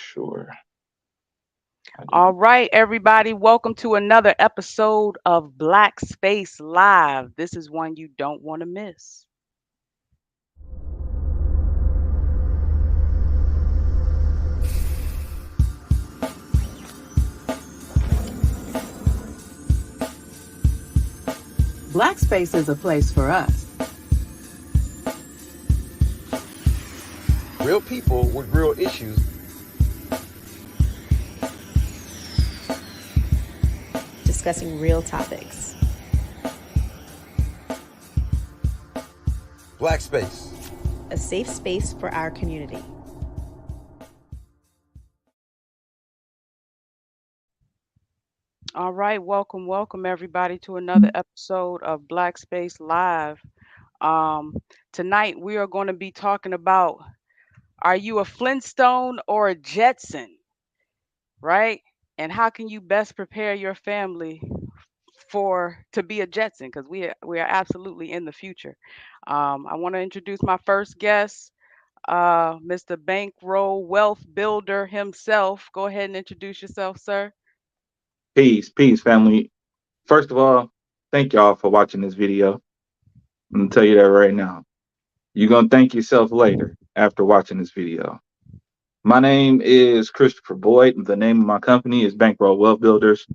sure. I All didn't. right, everybody, welcome to another episode of Black Space Live. This is one you don't want to miss. Black space is a place for us. Real people with real issues. Discussing real topics. Black space. A safe space for our community. All right, welcome everybody to another episode of Black Space Live. Um, Tonight we are going to be talking about, are you a Flintstone or a Jetson, right? And how can you best prepare your family for to be a Jetson, because we are absolutely in the future. I want to introduce my first guest, Mr. Bankroll Wealth Builder himself. Go ahead and introduce yourself, sir. Peace, family. First of all, thank y'all for watching this video. I'm gonna tell you that right now. You're gonna thank yourself later after watching this video. My name is Christopher Boyd. The name of my company is Bankroll Wealth Builders.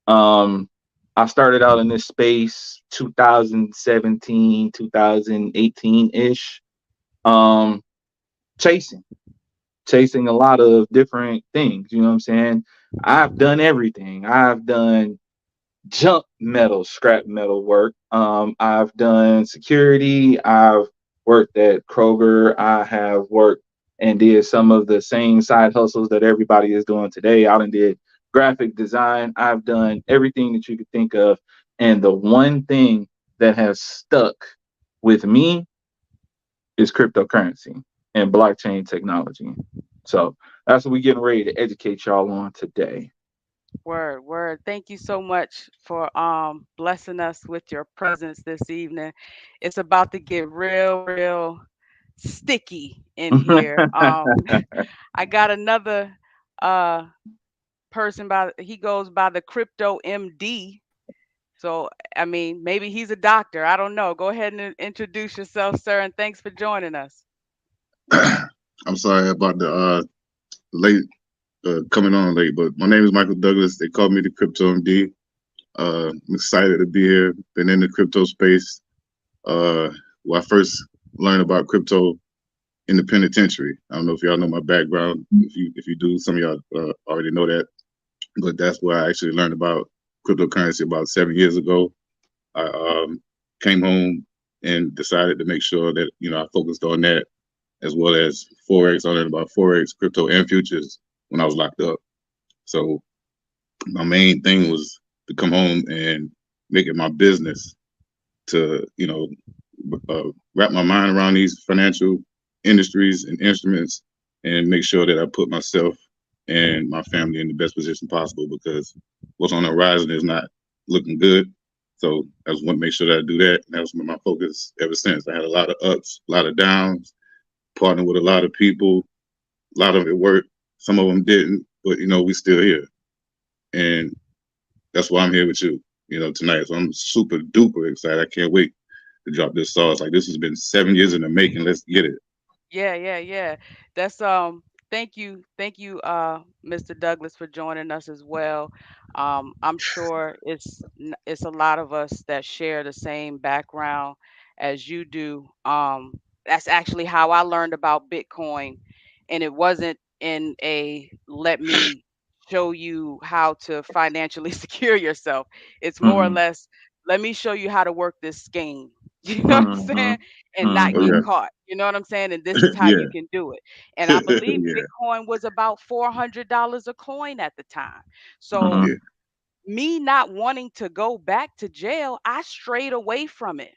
Um, I started out in this space 2017, 2018 ish. Um, chasing, chasing a lot of different things. You know what I'm saying? I've done everything. I've done junk metal, scrap metal work. I've done security. I've worked at Kroger. I have worked and did some of the same side hustles that everybody is doing today. I done did graphic design. I've done everything that you could think of. And the one thing that has stuck with me is cryptocurrency and blockchain technology. So that's what we're getting ready to educate y'all on today. Word, word. Thank you so much for blessing us with your presence this evening. It's about to get real sticky in here. I got another uh person by he goes by the Crypto MD. So, I mean, maybe he's a doctor. I don't know. Go ahead and introduce yourself, sir, and thanks for joining us. I'm sorry about the late coming on late, but my name is Michael Douglas. They call me the Crypto MD. I'm excited to be here. Been in the crypto space. Well, I first learned about crypto in the penitentiary. I don't know if y'all know my background. If you do, some of y'all already know that. But that's where I actually learned about cryptocurrency about 7 years ago. I came home and decided to make sure that I focused on that as well as forex. I learned about forex, crypto, and futures when I was locked up. So my main thing was to come home and make it my business to wrap my mind around these financial industries and instruments and make sure that I put myself and my family in the best position possible, because what's on the horizon is not looking good. So I just want to make sure that I do that. And that was my focus ever since. I had a lot of ups, a lot of downs, partnered with a lot of people. A lot of it worked, some of them didn't, but we still here. And that's why I'm here with you, tonight. So I'm super duper excited. I can't wait to drop this sauce. Like, this has been 7 years in the making. Let's get it. Yeah. That's thank you, Mr. Douglas, for joining us as well. I'm sure it's a lot of us that share the same background as you do. That's actually how I learned about Bitcoin, and it wasn't in a let me show you how to financially secure yourself. It's more or Mhm, less, let me show you how to work this scheme. You know what I'm saying? mhm, And not Oh get mhm, yeah, caught. You know what I'm saying? And this is how yeah, you can do it. And I believe yeah, Bitcoin was about $400 a coin at the time. So mhm, yeah, me not wanting to go back to jail, I strayed away from it.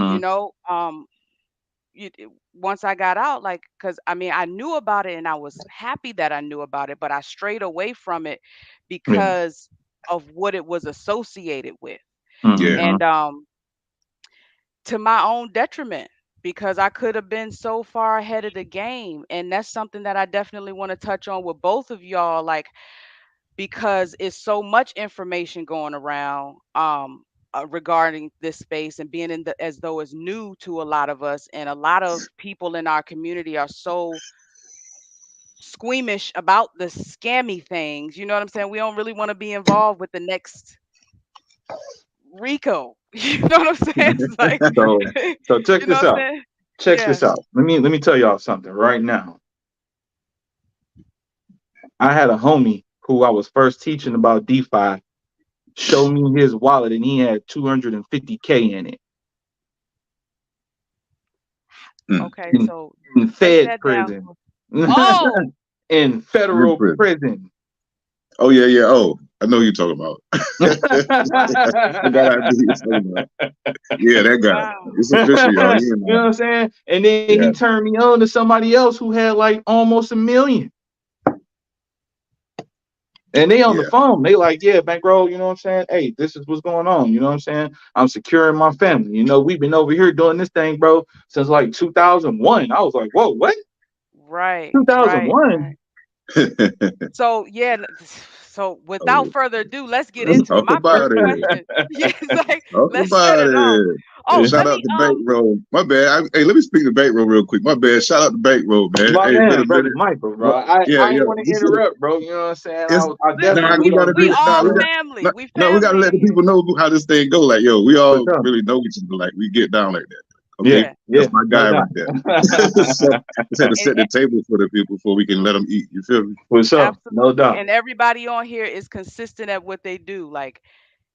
You mhm, know, once I got out, like, because I mean, I knew about it and I was happy that I knew about it, but I strayed away from it yeah, because of what it was associated with. yeah, And mhm, to my own detriment, because I could have been so far ahead of the game. And that's something that I definitely want to touch on with both of y'all, like, because it's so much information going around regarding this space and being in the as though it's new to a lot of us, and a lot of people in our community are so squeamish about the scammy things. You know what I'm saying? We don't really want to be involved with the next Rico. You know what I'm saying? It's like, So so check you know this what I'm out. saying? Check Yeah. this out. Let me tell y'all something right now. I had a homie who I was first teaching about DeFi show me his wallet and he had 250K in it Hmm. Okay, in, so in break Fed that down. prison. Oh, In Good federal prison. prison. Oh yeah, yeah. Oh, I know who you're talking about. wow. I got idea you're talking about. Yeah, that guy. Wow. It's official, y'all. You He in know what I'm saying? And then he yeah, turned me on to somebody else who had like almost 1 million. And they on the yeah, phone. They like, yeah, bankroll, you know what I'm saying? Hey, this is what's going on. You know what I'm saying? I'm securing my family. You know, we've been over here doing this thing, bro, since like 2001. I was like, whoa, what? Right, right, 2001? right. So yeah, so without Oh, further ado, let's get let's into it. talk My about first it. question, yeah, it's like Talk let's set about it off. it. Oh, Hey, Yeah. let shout out me to Bankroll. My bad. Hey, let me speak to Bankroll real quick. My bad. Shout out to Bankroll, man. My Hey, it's been man, a brother minute. Michael, bro. What? I Yeah, ain't yeah. want to interrupt, bro. You know what I'm saying? It's I listen. nah, definitely we was We on gotta the we do good nah, all we stuff. got family. nah, We no, we gotta family let in the here. people know how this thing go. Like, yo, we For all sure. really know each other. Like, we get down like that. Okay? Yeah, That's yeah, my no guy right doubt. there. So just had to And, set the table for the people before we can let them eat. You feel me? For sure. No absolutely. doubt. And everybody on here is consistent at what they do. Like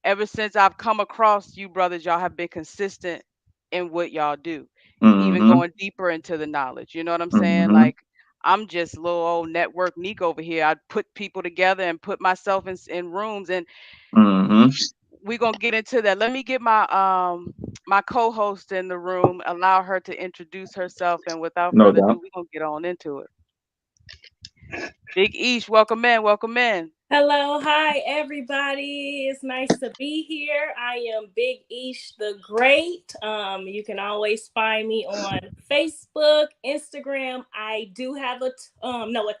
ever since I've come across you brothers, y'all have been consistent in what y'all do, even Mm-hmm. going deeper into the knowledge. You know what I'm saying? Mm-hmm. Like I'm just little old network Nick over here. I put people together and put myself in rooms, and Mm-hmm. we're gonna get into that. Let me get my co-host in the room, allow her to introduce herself, and without No further ado, doubt. we're gonna get on into it. Big Ish, welcome in, welcome in. Hello, hi everybody. It's nice to be here. I am Big Ish the Great. You can always find me on Facebook, Instagram. I do have a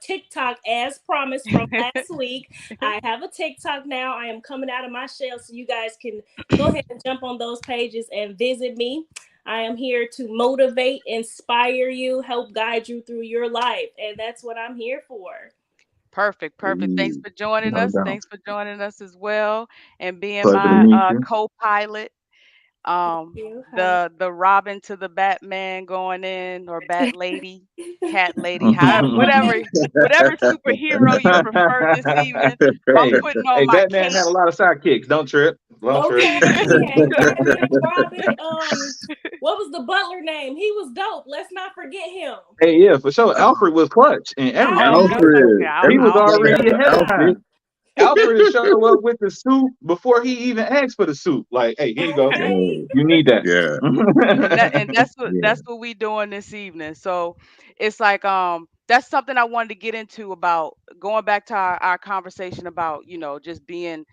TikTok as promised from last week. I have a TikTok now. I am coming out of my shell, so you guys can go ahead and jump on those pages and visit me. I am here to motivate, inspire you, help guide you through your life, and that's what I'm here for. Perfect, perfect. Thanks Ooh, for joining No us. doubt. Thanks for joining us as well, and being Pleasure to my meet you. co-pilot. You. Hi. The Robin to the Batman going in, or Bat Lady, Cat Lady, however, whatever superhero you prefer this evening. I'm Hey, putting on hey, my Batman had cape. a lot of sidekicks. Don't trip. Don't trip. Okay, he had Catman, Robin. What was the butler name? He was dope. Let's not forget him. Hey, yeah, for sure. Alfred was clutch and everything. Okay, Alfred. okay. Alfred. I He was don't. Everybody already had an ahead of Alfred. time. Alfred would show up with the suit before he even asked for the suit. Like, hey, here you go. Okay. Oh, You need that. yeah, And yeah. that's what we doing this evening. So it's like that's something I wanted to get into, about going back to our conversation about, just being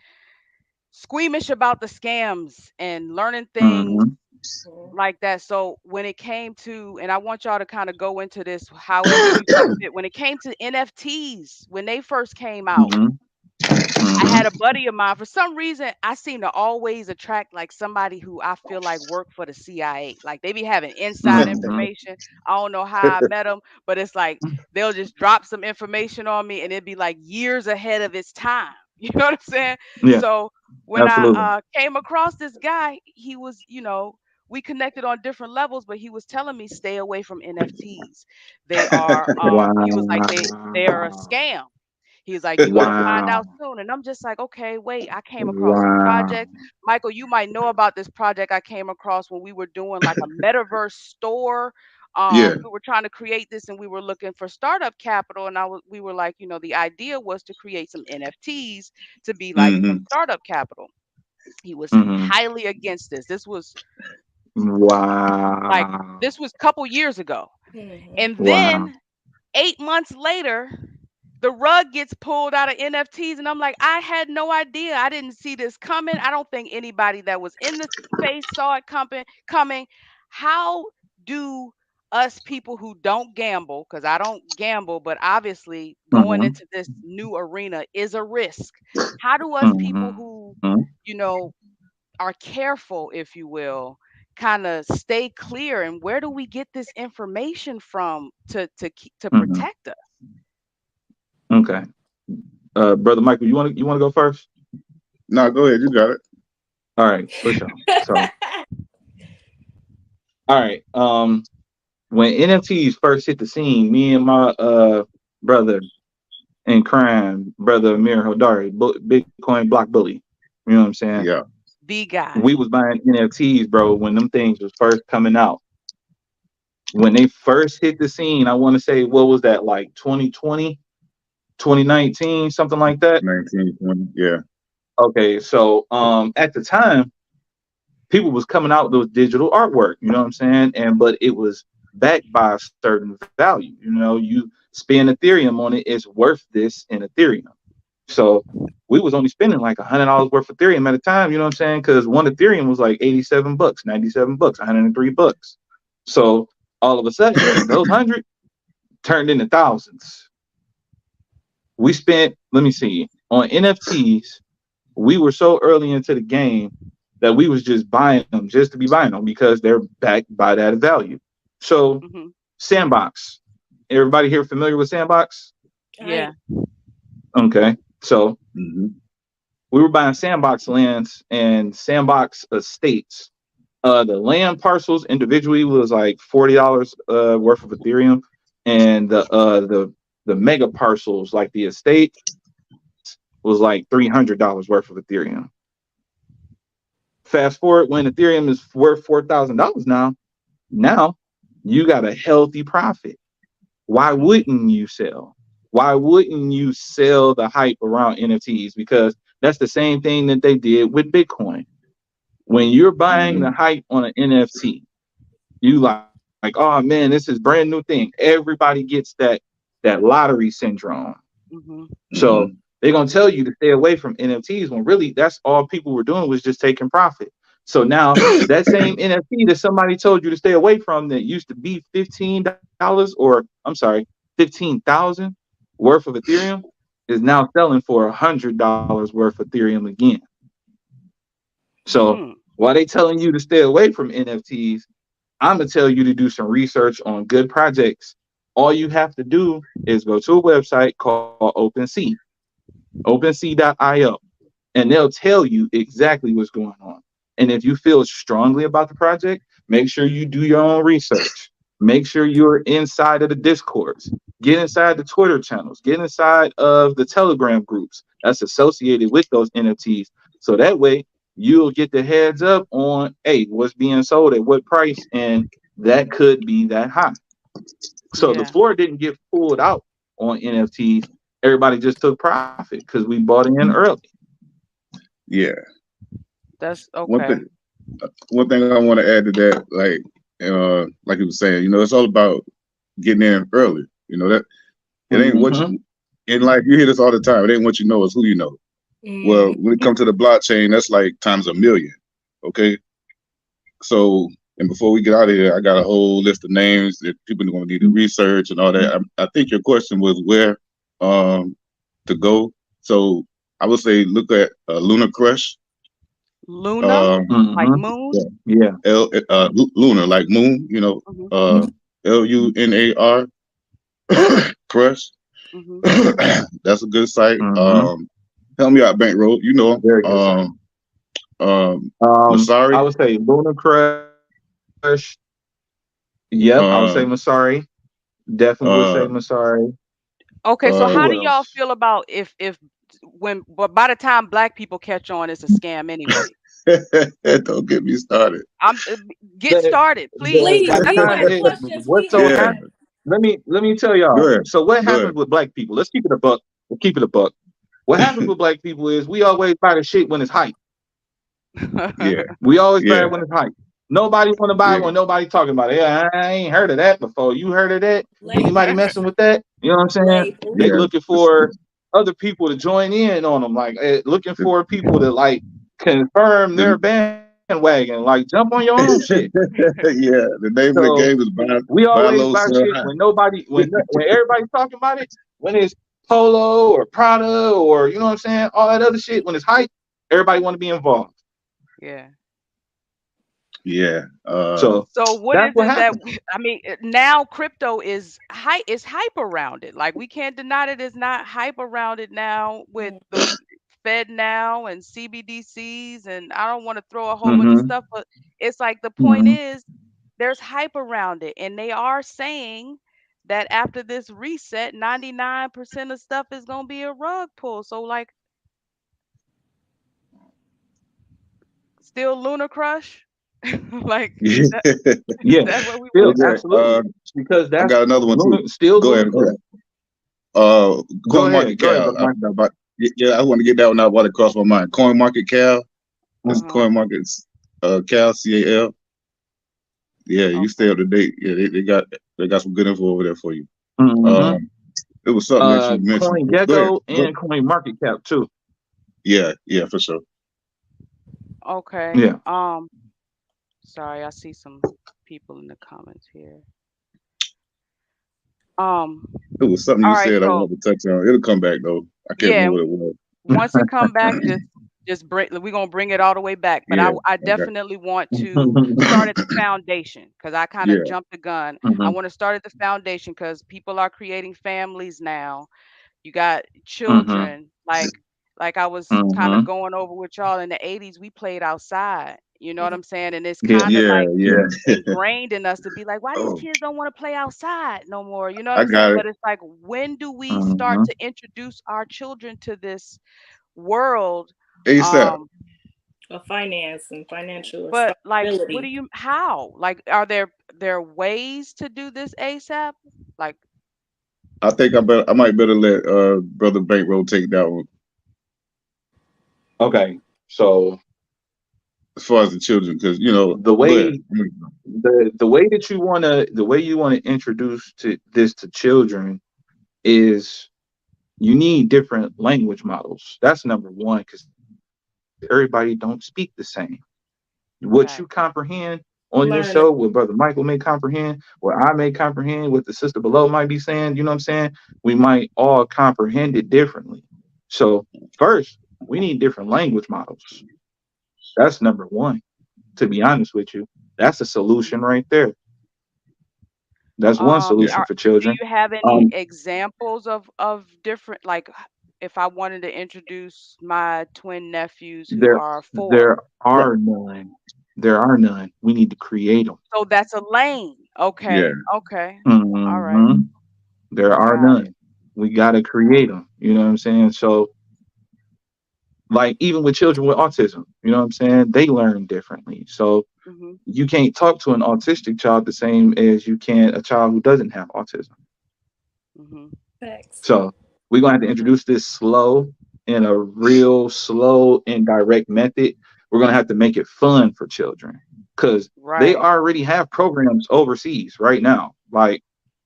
squeamish about the scams and learning things Hmm. like that. So when it came to, and I want y'all to kind of go into this however you see fit. When it came to NFTs, when they first came out, Hmm. I Hmm. had a buddy of mine. For some reason, I seem to always attract like somebody who I feel like work for the CIA. Like they be having inside Hmm. information. I don't know how I met them, but it's like they'll just drop some information on me, and it'd be like years ahead of its time. You know what I'm saying? Yeah, So when I absolutely. came across this guy, he was, we connected on different levels, but he was telling me stay away from NFTs. They are, he was like they're a Wow. scam. He's like, you're gonna find out Wow. soon. And I'm just like, okay, wait, I came across some Wow. projects. Michael, you might know about this project I came across when we were doing like a metaverse store. Yeah. We were trying to create this, and we were looking for startup capital. And we were like, the idea was to create some NFTs to be like some Hmm. startup capital. He was Hmm. highly against this. This was like Wow. this was a couple years ago. Mhm. And Wow. then 8 months later, the rug gets pulled out of NFTs, and I'm like, I had no idea. I didn't see this coming. I don't think anybody that was in the space saw it coming. How do us people who don't gamble, because I don't gamble, but obviously going Mm-hmm. into this new arena is a risk. How do us people who, Mm-hmm. you know, are careful, if you will, kind of stay clear, and where do we get this information from to Mm-hmm. protect us? Okay. Brother Michael, you wanna go first? No, go ahead. You got it. All right, for sure. So, all right. When NFTs first hit the scene, me and my brother in crime, brother Amir Hodari, Bitcoin block bully. You know what I'm saying? Yeah. The guy. We was buying NFTs, bro, when them things was first coming out. When they first hit the scene, I want to say, what was that, like 2020, 2019, something like that? 1920. Yeah. Okay, so at the time, people was coming out with those digital artwork, you know what I'm saying? But it was backed by a certain value. You know, you spend Ethereum on it, it's worth this in Ethereum. So we was only spending like $100 worth of Ethereum at a time, you know what I'm saying? Because one Ethereum was like $87, $97, $103. So all of a sudden, those 100 turned into thousands. We spent, let me see, on NFTs, we were so early into the game that we was just buying them just to be buying them because they're backed by that value. So Hmm. Sandbox, everybody here familiar with Sandbox? Yeah. Okay, so Mm-hmm. we were buying Sandbox lands and Sandbox estates. The land parcels individually was like $40 worth of Ethereum, and the mega parcels like the estates was like $300 worth of Ethereum. Fast forward when Ethereum is worth $4,000 now. Now you got a healthy profit. Why wouldn't you sell? Why wouldn't you sell the hype around NFTs? Because that's the same thing that they did with Bitcoin. When you're buying the Mm-hmm. hype on an NFT, you like, oh man, this is brand new thing. Everybody gets that lottery syndrome. Hmm. So Mm-hmm. they're gonna tell you to stay away from NFTs when really that's all people were doing was just taking profit. So now that same NFT that somebody told you to stay away from that used to be $15, or I'm sorry, 15,000 worth of Ethereum is now selling for $100 worth of Ethereum again. So Hmm. while they telling you to stay away from NFTs, I'm gonna tell you to do some research on good projects. All you have to do is go to a website called OpenSea, OpenSea.io, and they'll tell you exactly what's going on. And if you feel strongly about the project, make sure you do your own research. Make sure you're inside of the Discords, get inside the Twitter channels, get inside of the Telegram groups that's associated with those NFTs. So that way you'll get the heads up on, hey, what's being sold at what price, and that could be that high. So the Yeah. floor didn't get pulled out on NFTs. Everybody just took profit because we bought in early. Yeah. That's One okay. thing. One thing I want to add to that, like you were saying, it's all about getting in early. That it ain't what Mm-hmm. you in life. You hear this all the time. It ain't what you know, it's who you know. Well, when it comes to the blockchain, that's like times a million. Okay, so and before we get out of here, I got a whole list of names that people are going to need to research and all that. I think your question was where to go. So I would say look at Lunar Crush. Luna, Um, like Mm-hmm. moon. Yeah. Lunar, like moon, Hmm. Lunar Crush. Hmm. That's a good site. Mm-hmm. Help me out, Bankroll. Very good site. I Masari. would say Lunar Crush. Yep. I would say Uh, Masari. Definitely would say uh, Masari. Okay, so how Who do y'all else? feel about if when but by the time black people catch on, it's a scam anyway. don't get me started. I'm get The, started, please. Please, by the these time are the it, questions what's we so Yeah, have. happen? Let me tell go y'all. ahead. So what Go happens ahead. with black people? Let's keep it a buck. We'll keep it a buck. What happens with black people is we always buy the shit when it's hype. Yeah, We always buy yeah, it when it's hype. Nobody want to buy it yeah. when nobody talking about it. Yeah, I ain't heard of that before. You heard of that? Anybody Labels. messing with that? You know what I'm saying? Labels. They Yeah, looking for other people to join in on them, like looking the, for people to like confirm their the, bandwagon. bandwagon. Like jump on your own shit. Yeah, the name of the So game is we buy always low, buy sell shit high. when nobody when everybody's talking about it. When it's Polo or Prada or you know what I'm saying, all that other shit. When it's hype, everybody want to be involved. Yeah. Yeah. So So what that's is what it that happened. I mean? Now crypto is hype around it. Like we can't deny that it's not hype around it now with Mm. the Fed now and CBDCs and I don't want to throw a whole bunch of Mm-hmm. stuff, but it's like the point Mm-hmm. is there's hype around it, and they are saying that after this reset, 99% of stuff is gonna be a rug pull. So like, still Lunar Crush, like Yeah. that, is Yeah, that what we still want to Okay. talk? absolutely because I that's got another one too. Luna, still Go Luna. ahead. Go ahead. Uh, Go ahead, CoinMarketCap. brother Mike. Yeah, I want to get that one out while it crossed my mind. CoinMarketCap. That's Uh-huh. CoinMarket's Cal CAL. Yeah, you stay Okay. up to date. Yeah, they got some good info over there for you. Mm-hmm. Um, it was something that you mentioned. Coin Go ahead. Gecko and Coin Market Cap too. Yeah, yeah, for sure. Okay. Yeah. Sorry, I see some people in the comments here. Um, It was something all you right, said I so wanted to touch on. It'll come back though. I can't yeah, remember what it was. once it come back, just bring we're gonna bring it all the way back. But I Yeah, I I got. definitely want to start at the foundation because I kind of Yeah, jumped the gun. I Mhm, want to start at the foundation because people are creating families now. You got mhm, children, like I was kind of mhm. going over with y'all in the 80s, we played outside. You know what I'm saying? And it's Yeah, kind of yeah, like yeah. yeah. ingrained in us to be like, why these Oh, kids don't want to play outside no more? You know what I I'm saying? got it. But it's like, when do we start Mhm. to introduce our children to this world? ASAP. Um, For finance and financial but like, what do responsibility. you, how? Like, are there ways to do this ASAP? Like, I think I might better let brother Bankroll take that one Okay. So as far as the children, because the go ahead. way the way that the way you want to introduce to this to children is you need different language models. That's number one because everybody don't speak the same. What you fact. comprehend on this show, Learn. what Brother Michael may comprehend, what I may comprehend, what the sister below might be saying, you know what I'm saying? We might all comprehend it differently. So, first, we need different language models. That's number one, to be honest with you. That's a solution right there. That's one Yeah, solution for Do children. you have any Um, examples of different, like, if I wanted to introduce my twin nephews who there, are 4? there are none. There are none. We need to create them. So that's a lane. yeah, Okay. Okay. All right. Hmm. There are Got it. none. We got to Got create them. You know what I'm saying? So, like, even with children with autism, you know what I'm saying? They learn differently. So, it. Mhm. you can't talk to an autistic child the same as you can a child who doesn't have autism. Mhm. Facts. So, we're going to have to Mhm. introduce this slow in a real slow and direct method. We're going to have to make it fun for children because they Right. already have programs overseas right now. Like,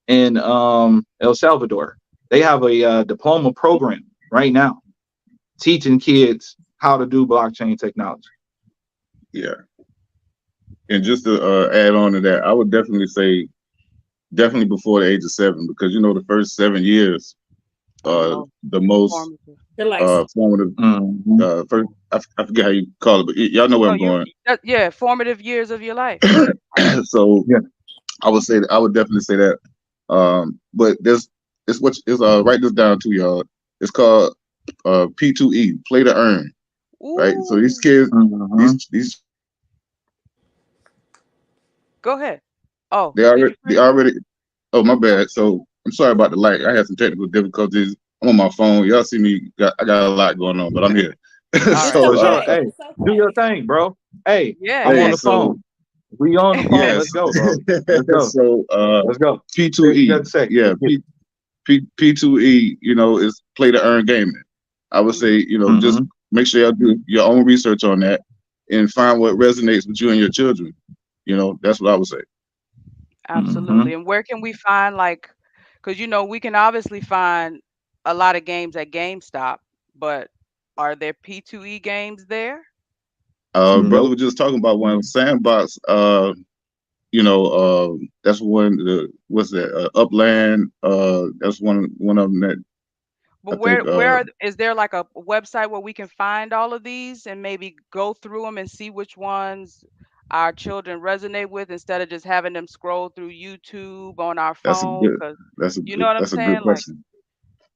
in El Salvador. They have a diploma program right now teaching kids how to do blockchain technology. yeah. And just to add on to that, I would definitely say definitely before the age of 7, because the first 7 years Are the are most the most formative. They're like, formative. Mm-hmm. First, I forget how you call it, but y'all know where No, I'm going. yeah, formative years of your life. Yeah. So Yeah. I would definitely say that. But it's what is write this down too, y'all. It's called P2E, play to earn. Right. So these Ooh. kids, Mm-hmm. these Go ahead. Oh, they did already you they freeze? already. Oh, my Oh, bad. So I'm sorry about the light. I had some technical difficulties. I'm on my phone. Y'all see me? I got a lot going on, but I'm here. all it's right. So For sure. okay. Hey, It's do your okay. thing, bro. Hey, Yeah, I'm on yeah. the so phone. We on the phone. yes. Let's go, bro. Let's go. So Let's go. Say what you got P2E, to say. yeah, Let's get it. P2E, is play to earn gaming. I would say, Mhm. just Mm-hmm. make sure you do your own research on that and find what resonates with you and your children. That's what I would say. Mm-hmm. Absolutely. And where can we find, like, because we can obviously find a lot of games at GameStop, but are there P2E games there? Brother Nope. was just talking about one sandbox. That's one. What's that? Upland. That's one of them that I But think. is there like a website where we can find all of these and maybe go through them and see which ones our children resonate with instead of just having them scroll through YouTube on our That's a phone? good. Because That's a you know good. what I'm That's a good saying? Like question.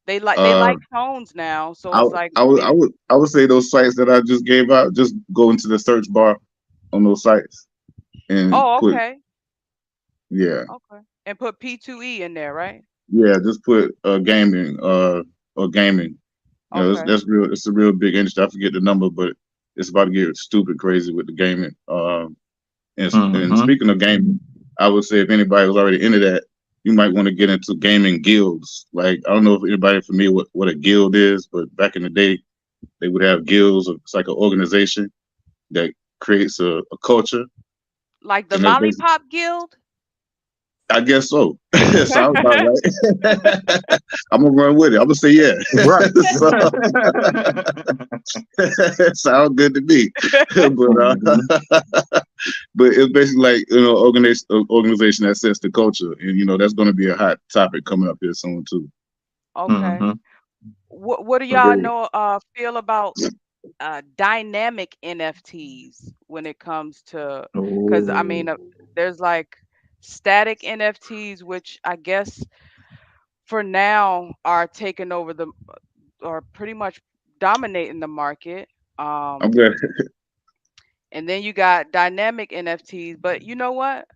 they Uh, like phones now, so I it's would- like I would I maybe. would I would say those sites that I just gave out. Just go into the search bar on those sites and Oh, put okay, yeah okay, and put P2E in there, right? yeah just put gaming or gaming. Okay, That's real. It's a real big industry. I forget the number, but it's about to get stupid crazy with the gaming. And Mm-hmm. speaking of gaming, I would say if anybody was already into that, you might want to get into gaming guilds. Like I don't know if anybody familiar with what a guild is, but back in the day, they would have guilds. It's like an organization that creates a culture, like the and that's basically, Lollipop Guild. I guess so. Sounds about right. I'm gonna run with it. I'm gonna say yeah. Right. So, sounds good to me. but Mhm. but it's basically like organization that sets the culture, and that's going to be a hot topic coming up here soon too. Okay. Mhm. What do y'all Agreed. know feel about dynamic NFTs when it comes to, because I Oh. mean there's like static NFTs, which I guess for now are taking over the or pretty much dominating the market. I'm Um, glad. and then you got dynamic NFTs, but you know what?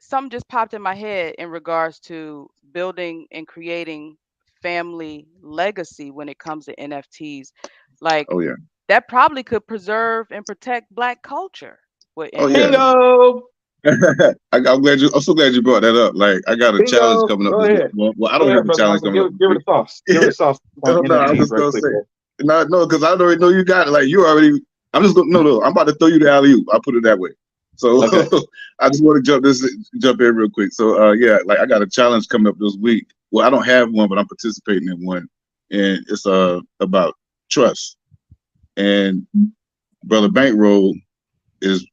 Something just popped in my head in regards to building and creating family legacy when it comes to NFTs. Like Oh yeah. that probably could preserve and protect Black culture with Oh yeah. NFTs. Bingo. I'm glad you. I'm so glad you brought that up. Like I got a challenge Bingo. coming up Go this week. ahead. Well, I Go don't have ahead, a brother challenge Michael. coming up Give this her the sauce. Give her week. the sauce on No, I'm NFTs just right gonna quick, say bro. no, because I already know you got it. Like you already. I'm just gonna no. I'm about to throw you the alley oop. I'll put it that way. So Okay. I just want to jump in real quick. So yeah, like I got a challenge coming up this week. Well, I don't have one, but I'm participating in one, and it's about trust. And Brother Bankroll is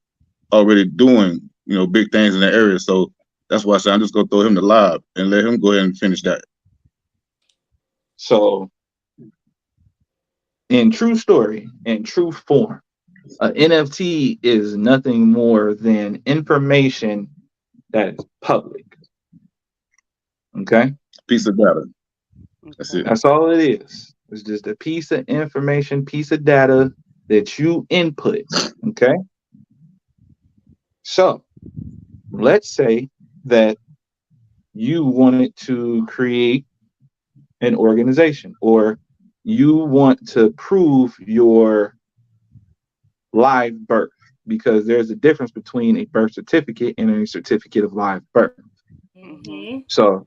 already doing big things in that area. So that's why I said I'm just gonna throw him the lob and let him go ahead and finish that. So, in true story, in true form, an NFT is nothing more than information that is public. Okay? Piece of data. That's Okay. it. That's all it is. It's just a piece of information, piece of data that you input. Okay? So, let's say that you wanted to create an organization or you want to prove your live birth because there's a difference between a birth certificate and a certificate of live birth. Mhm. Mhm. So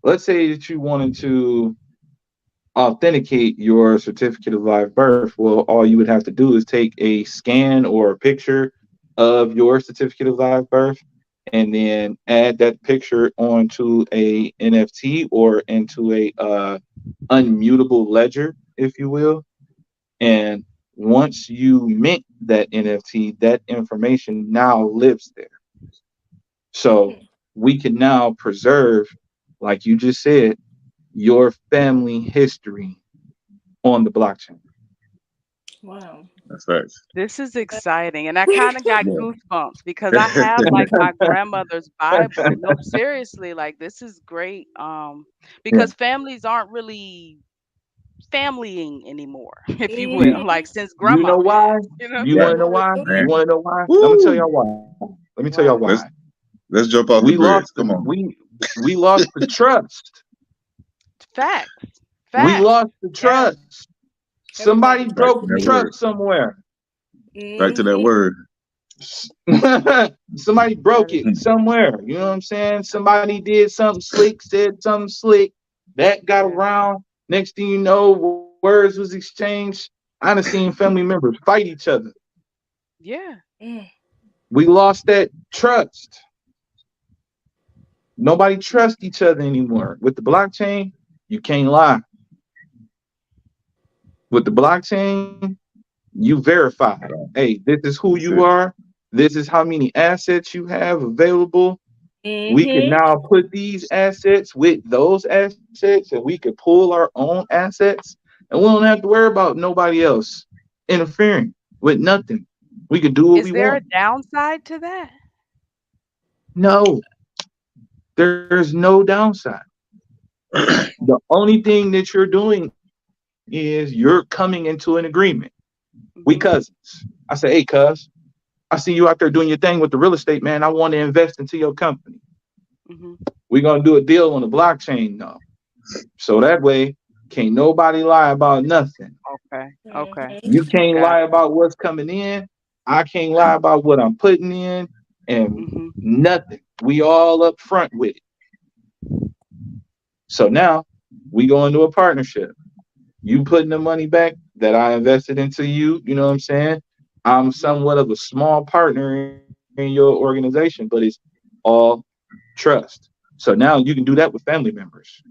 let's say that you wanted to authenticate your certificate of live birth. Well, all you would have to do is take a scan or a picture of your certificate of live birth and then add that picture onto a NFT or into a unmutable ledger, if you will. And once you mint that NFT, that information now lives there. So we can now preserve, like you just said, your family history on the blockchain. Wow. That's facts. This is exciting, and I kind of got Yeah. goosebumps because I have like my grandmother's Bible. No, seriously, like this is great. Yeah. Because families aren't really familying anymore, if you will, Mhm. like since You grandma know why? passed, you know. You Right. want to know why? You Man. Mhm. want to know why? I'm gonna tell Woo. y'all why. Let me tell y'all Why? why. Let's jump off the We bridge. lost the Come on. we lost the trust. Facts, We facts. lost the Yes. trust. Somebody Everybody. Back broke to the that trust word. somewhere. Back to that Mhm. word. Somebody That broke is it somewhere. You know what I'm saying? Somebody did something slick, said something slick. That got yeah. around. Next thing you know, words was exchanged. I done seen family members fight each other. Yeah. Mm. We lost that trust. Nobody trusts each other anymore. With the blockchain, you can't lie. With the blockchain, You verify, Right. hey, this is who That's you it. are. This is how many assets you have available. We can Mm-hmm. now put these assets with those assets, and we could pull our own assets, and we don't have to worry about nobody else interfering with nothing. We could do what Is we there a want. downside to that? No, there's no downside. The only thing that you're doing is you're coming into an agreement. We Mhm. cousins. I say, hey, cuz, I see you out there doing your thing with the real estate, man. I want to invest into your company. Mhm. We're gonna do a deal on the blockchain though. So that way, can't nobody lie about nothing. Okay. Okay. Mm-hmm. You can't Got lie about what's coming in. I can't lie about what I'm putting in, it. and Mhm. nothing. We all up front with it. So now we go into a partnership. You putting the money back that I invested into you, you know what I'm saying? I'm Mhm. somewhat of a small partner in your organization, but it's all trust. So now you can do that with family members.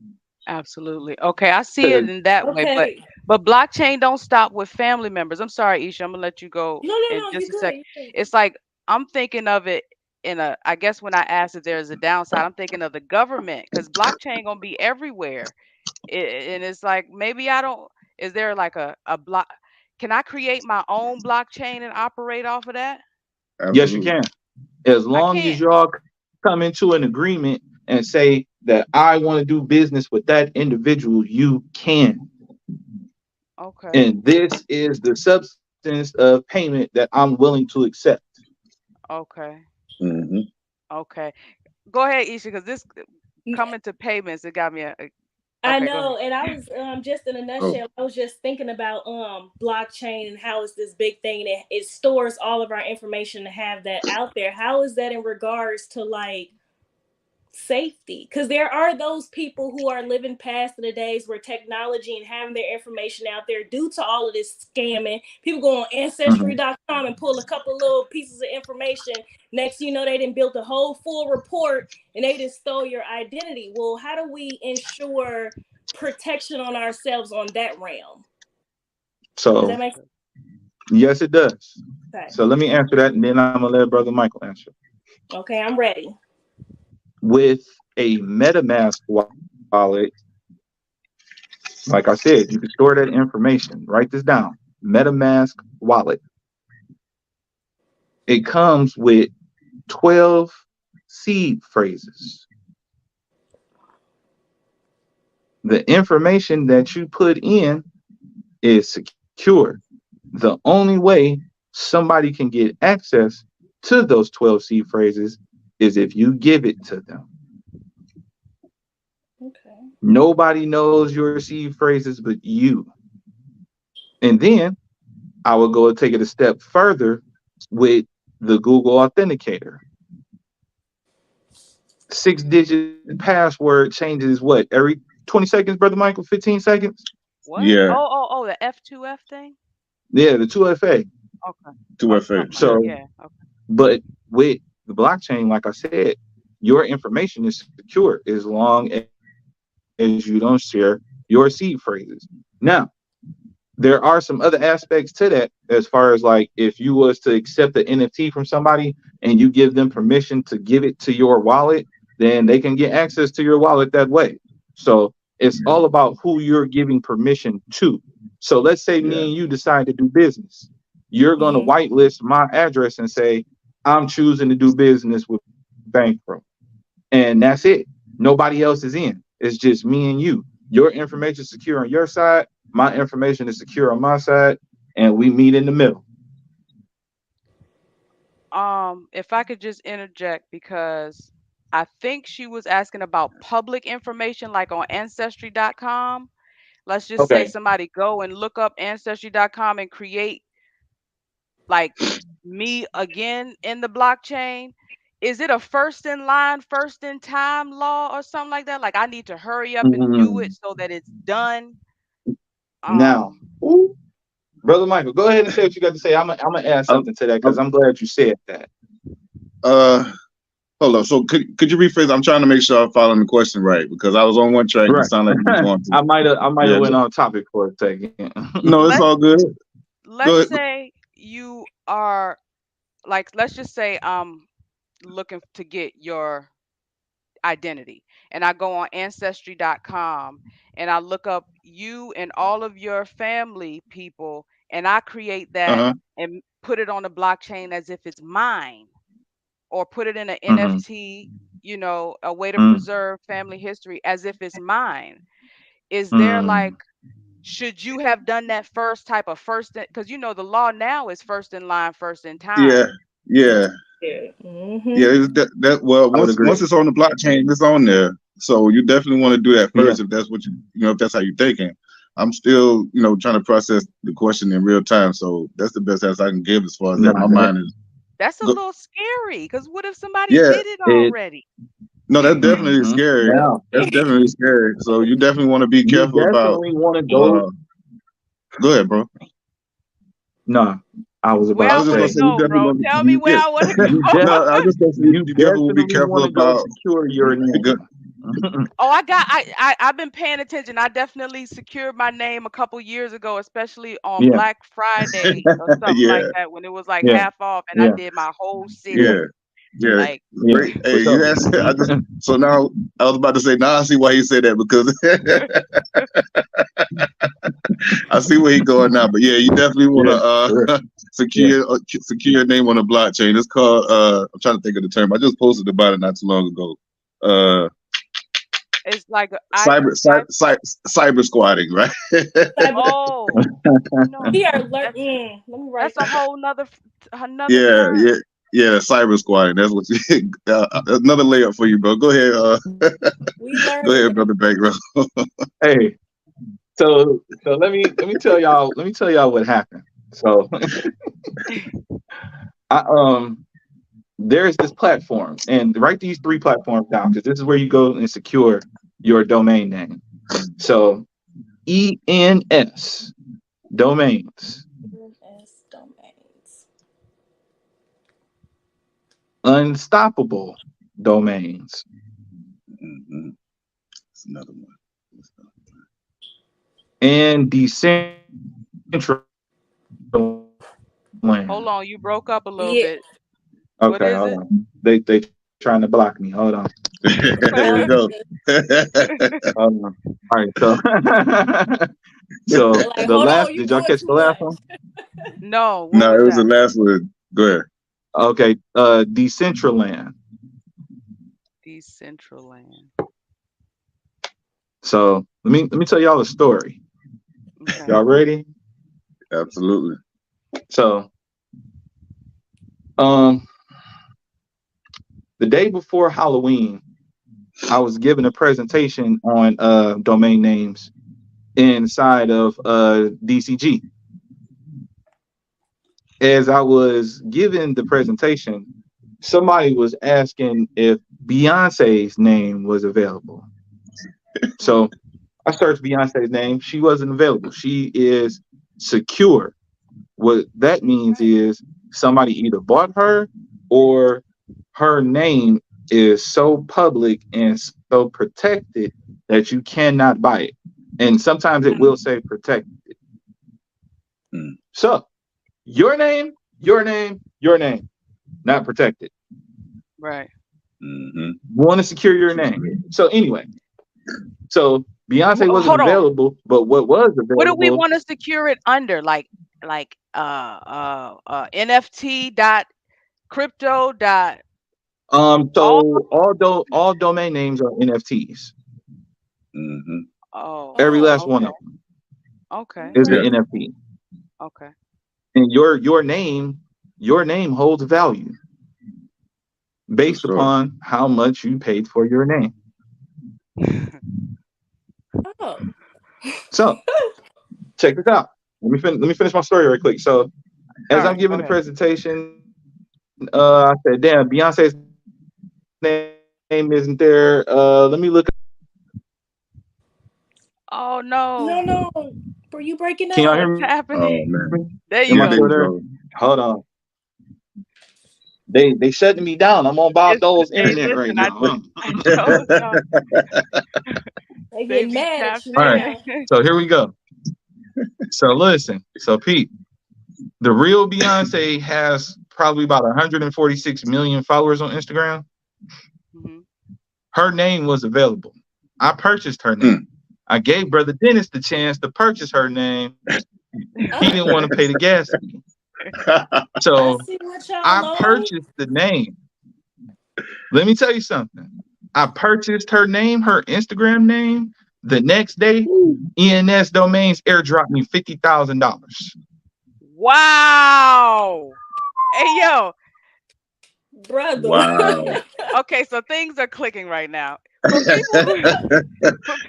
Absolutely. Okay, I see it 'Cause- in that way, but Okay. blockchain don't stop with family members. I'm sorry, Isha. I'm gonna let you go No, no, in no. You just a good. sec. You good. It's like I'm thinking of it in a. I guess when I asked if there's a downside, I'm thinking of the government because blockchain gonna be everywhere. And it's like maybe I don't. Is there like a block? Can I create my own blockchain and operate off of that? yes, you Absolutely. can. As I long as can. y'all come into an agreement and say that I want to do business with that individual, you can. Okay. And this is the substance of payment that I'm willing to accept. Okay. Hmm. Okay. Go ahead, Isha, because this coming to payments, it got me. I Okay, go ahead. know, and I was just in a Oh, nutshell. I was just thinking about blockchain and how it's this big thing and it stores all of our information to have that out there. How is that in regards to like safety? Because there are those people who are living past the days where technology and having their information out there due to all of this scamming. People go on Mhm. ancestry.com and pull a couple little pieces of information. Next, you know, they didn't build a whole full report and they just stole your identity. Well, how do we ensure protection on ourselves on that realm? Does So, that make yes, it does. sense? So, let me answer that, and then I'm going to let Brother Michael answer. Okay, I'm ready. With a MetaMask wallet, like I said, you can store that information. Write this down. MetaMask wallet. It comes with 12 seed phrases. The information that you put in is secure. The only way somebody can get access to those 12 seed phrases is if you give it to them. Okay. Nobody knows your seed phrases but you. And then I will go and take it a step further with the Google Authenticator. 6-digit password changes what? Every 20 seconds, Brother Michael? 15 seconds? What? yeah. Oh, the F2F thing? Yeah, the 2FA. Okay. Oh, 2FA. something like that. So, Yeah. Okay. but with the blockchain, like I said, your information is secure as long as you don't share your seed phrases. Now, there are some other aspects to that as far as like if you was to accept the NFT from somebody and you give them permission to give it to your wallet, then they can get access to your wallet that way. So it's Yeah. all about who you're giving permission to. So let's say Yeah. me and you decide to do business. You're going to Mm-hmm. whitelist my address and say, I'm choosing to do business with Bankro. And that's it. Nobody else is in. It's just me and you. Your information is secure on your side. My information is secure on my side, and we meet in the middle. If I could just interject because I think she was asking about public information like on ancestry.com. Let's just say Okay. somebody go and look up ancestry.com and create like me again in the blockchain. Is it a first in line, first in time law or something like that? Like I need to hurry up and do it Mm. so that it's done. Now, Um, ooh, Brother Michael, go ahead and say what you got to say. I'm gonna add Um, something to that because um, I'm glad you said that. uh, hold on. So could you rephrase? I'm trying to make sure I'm following the question right because I was on one track and it Right. sounded like you was going to. I might have Yeah. went on topic for a second. No, it's let's all good. Go let's ahead. say you are like, let's just say I'm looking to get your identity, and I go on ancestry.com and I look up you and all of your family people, and I create that Uh-huh. and put it on the blockchain as if it's mine, or put it in an Mm-hmm. NFT, a way to Mm-hmm. preserve family history as if it's mine. Is there Mm-hmm. like, should you have done that first type of first, because the law now is first in line, first in Yeah, time. yeah, Yeah. yeah. Well, I would once agree. it's on the blockchain, it's on there. So you definitely want to do that Yeah. first if that's what if that's how you're thinking. I'm still, trying to process the question in real time. So that's the best answer I can give as far as that. Nah, My mind is That's a go. little scary, because what if somebody Yeah, did it it. already? no, that's definitely Mm-hmm. scary. Now That's definitely scary. So you definitely want to be you careful about. definitely want to go. Go ahead, bro. Nah, I was Where about I I to was just want gonna to say say you go, definitely bro. want Tell me you, where yeah. I want to you go. No, I was just gonna say you you definitely will be definitely careful want to go about secure your the good. name. Oh, I've been paying attention. I definitely secured my name a couple years ago, especially on Yeah, Black Friday or something like Yeah, that, when it was like yeah, half off, and I yeah, did my whole yeah, yeah, city. yeah. Like, yeah, Great. for Hey, you sure. asked. I just so now I was about to say now I see why he said that because I see where he's going now. But yeah, you definitely want Yeah, to for real. Yeah. secure your name on a blockchain. It's called I'm trying to think of the term. I just posted about it not too long ago. Uh, it's like cyber I cyber cyber, cyber squatting, right? oh We are that's let me write that's a that down. whole another Yeah, term. yeah, yeah. Cyber squatting. That's what you. Another layup for you, bro. Go ahead. We Go learning ahead, it. brother Bankroll. Hey, so let me tell y'all what happened. So I there's this platform, and write these 3 platforms down because this is where you go and secure your domain name. So ENS domains, S domains. unstoppable domains, Mm-hmm. That's another one. and decentralized Hold land. on, you broke up a little Yeah. bit. What Okay, is hold it? on. They trying to block me. Hold on. There we go. Hold on. All right. So so They're like, the hold last. on, you Did y'all doing catch too the last one? much. No, what No, was it was the that? last one. Go ahead. Okay. Decentraland. Decentraland. So let me tell y'all a story. Okay. Y'all ready? Absolutely. So um the day before Halloween, I was given a presentation on domain names inside of DCG. As I was given the presentation, somebody was asking if Beyonce's name was available. So I searched Beyonce's name. She wasn't available. She is secure. What that means is somebody either bought her or her name is so public and so protected that you cannot buy it. And sometimes it will say protected. Mm. So your name, not protected. Right. Mm-hmm. You want to secure your name. So anyway, so Beyonce wasn't Hold on. available, but what was What do we available, want to secure it under? Like NFT dot crypto dot all. so all domain names are NFTs. Mm-hmm. Oh, Every Oh, last one okay. of them Okay. is an Yeah. NFT. Okay. And your name holds value For based sure. upon how much you paid for your name. oh. So check this out. Let me finish my story real quick. So All as I'm right. Go giving the ahead. presentation, I said, "Damn, Beyonce's name isn't there. Let me look. Oh No, no. no. Were you breaking Can y'all up? hear What's Oh happening? man. me? There you Am Yeah, I go. there still you there? go. Hold on. They shutting me down. I'm on Bob It's Dole's hey, internet right listen, I now. I told y'all They they getting be mad at you All tapping right. in. now. So here we go. So listen. So Pete, The real Beyonce has probably about 146 million followers on Instagram. Mm-hmm. Her name was available. I purchased her name. I gave Brother Dennis the chance to purchase her name. He didn't want to pay the gas fee. So I see what y'all I on. purchased the name. Let me tell you something. I purchased her name, her Instagram name. The next day, ENS Domains airdropped me $50,000. Wow. Hey, yo. Brother. Wow. Okay, so things are clicking right now. For people,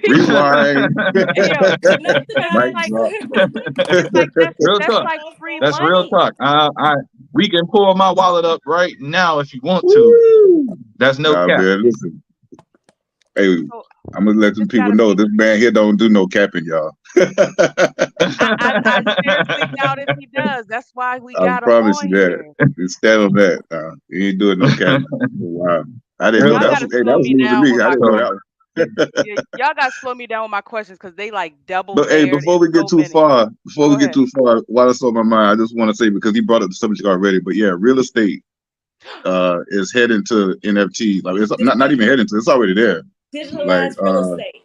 Rewind. hey, yo, Nothing because Mic like, drop. it's like Real that's talk. like free That's money. real talk. We can pull my wallet up right now if you want to. Woo. That's no Nah, cap. man, listen. Hey, So I'm gonna let some it's people gotta know be. this man here don't do no capping, y'all. I seriously doubt if he does. That's why we I got him promise on you that. here. Just stand on that. He ain't doing no capping. Wow. I didn't know Y'all that. gotta Hey, that slow was me news to down me. with I my didn't know So, that. yeah, y'all gotta slow me down with my questions because they like double But hey, layered before and we get so too many. far, Go ahead. while it's on my mind, I just want to say, because he brought up the subject already, but yeah, real estate is heading to NFT. Like, it's not even heading to, it's already there. Like, Digitalized real estate.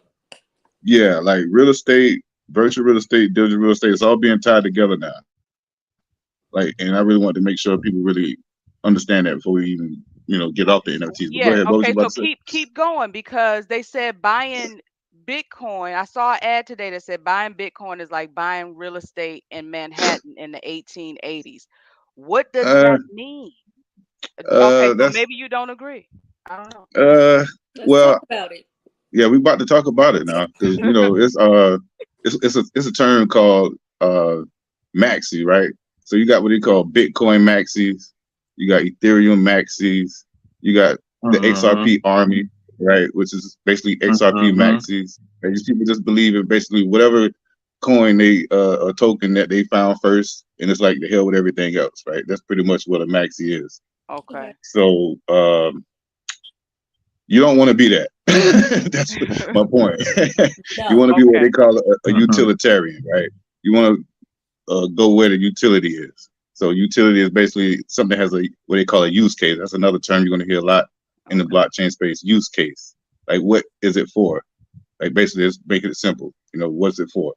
yeah, like real estate, virtual real estate, digital real estate, it's all being tied together now. Like, and I really want to make sure people really understand that before we even, get off the NFTs. But go Yeah, ahead, what was you okay, about so to say? keep going because they said buying Bitcoin. I saw an ad today that said buying Bitcoin is like buying real estate in Manhattan in the 1880s. What does Uh, that mean? Okay, so that's maybe you don't agree. I don't know. Let's well, talk about it. yeah, we about to talk about it now because it's a term called maxi, right? So you got what they call Bitcoin maxis, you got Ethereum maxis, you got the XRP army, right? Which is basically XRP maxis. And these people just believe in basically whatever coin a token that they found first, and it's like the hell with everything else, right? That's pretty much what a maxi is. Okay. So you don't want to be that. That's my point. You No. want to be what Okay. they call a utilitarian, right? You want to go where the utility is. So utility is basically something that has what they call a use case. That's another term you're going to hear a lot in the blockchain space. Use case. Like, what is it for? Like, basically, it's making it simple. What's it for?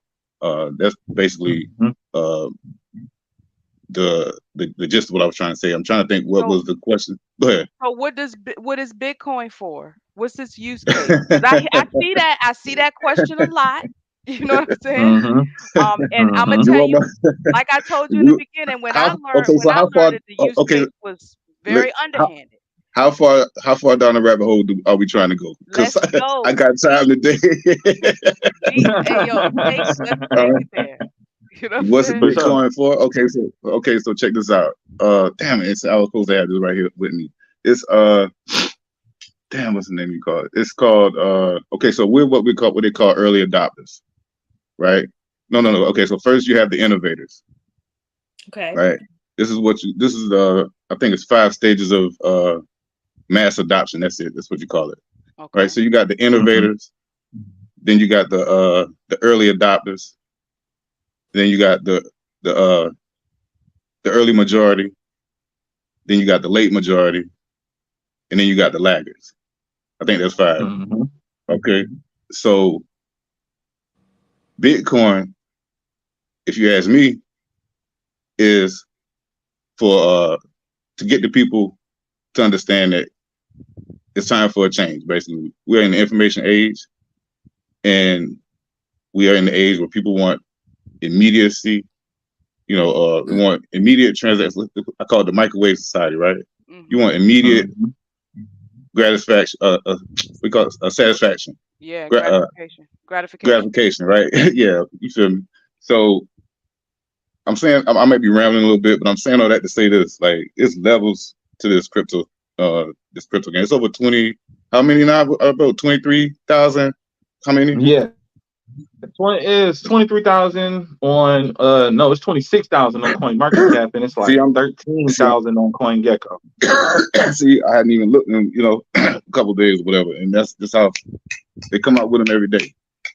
That's basically the gist of what I was trying to say. I'm trying to think what was the question. Go ahead. So what is Bitcoin for? What's its use case? Because I see that question a lot. You know what I'm saying? And I'm gonna tell you, like I told you in the beginning, when I learned that the use case was very underhanded. How far down the rabbit hole are we trying to go? Because Let's go. I got time today. Hey, yo, let's take it there. You know what I'm What's saying? Bitcoin for? Okay, so check this out. Damn it, I was supposed to have this right here with me. It's damn, what's the name you call it? It's called okay, so we're what they call early adopters, right? No. Okay, so first you have the innovators. Okay. Right. This is I think it's 5 stages of mass adoption. That's it. That's what you call it. Okay. Right. So you got the innovators, then you got the early adopters, then you got the early majority, then you got the late majority, and then you got the laggards. I think that's 5. Okay. So Bitcoin, if you ask me, is for to get the people to understand that it's time for a change. Basically, we're in the information age, and we are in the age where people want immediacy. We want immediate transactions. I call it the microwave society, right? You want immediate gratification. We call it a satisfaction. Yeah, gratification, right? Yeah, you feel me? So I'm saying I might be rambling a little bit, but I'm saying all that to say this: like, it's levels to this crypto game. It's over 20. How many now? About 23,000. How many? Yeah. It's 23,000 on no, it's 26,000 on CoinMarketCap, and it's like 13,000 on CoinGecko. See, I hadn't even looked in, a couple days or whatever, and that's just how they come out with them every day.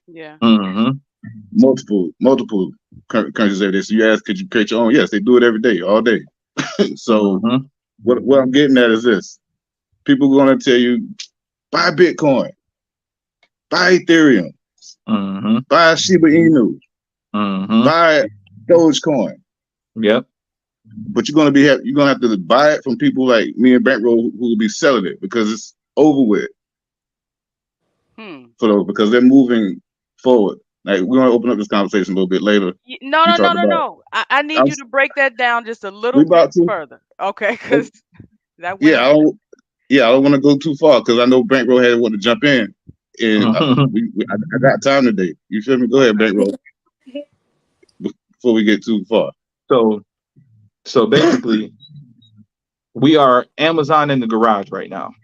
Yeah. Multiple countries every day. So you ask, could you create your own? Yes, they do it every day, all day. So what I'm getting at is this: people are going to tell you, buy Bitcoin, buy Ethereum, buy Shiba Inu, buy Dogecoin. Yep. But you're gonna have to buy it from people like me and Bankroll who will be selling it because it's over with for those, because they're moving forward. Like, we're gonna open up this conversation a little bit later. No. I need you to break that down just a little bit further, okay? Because that went I don't want to go too far because I know Bankroll had want to jump in, and I got time today. You feel me? Go ahead, Bankroll. Before we get too far. So basically, we are Amazon in the garage right now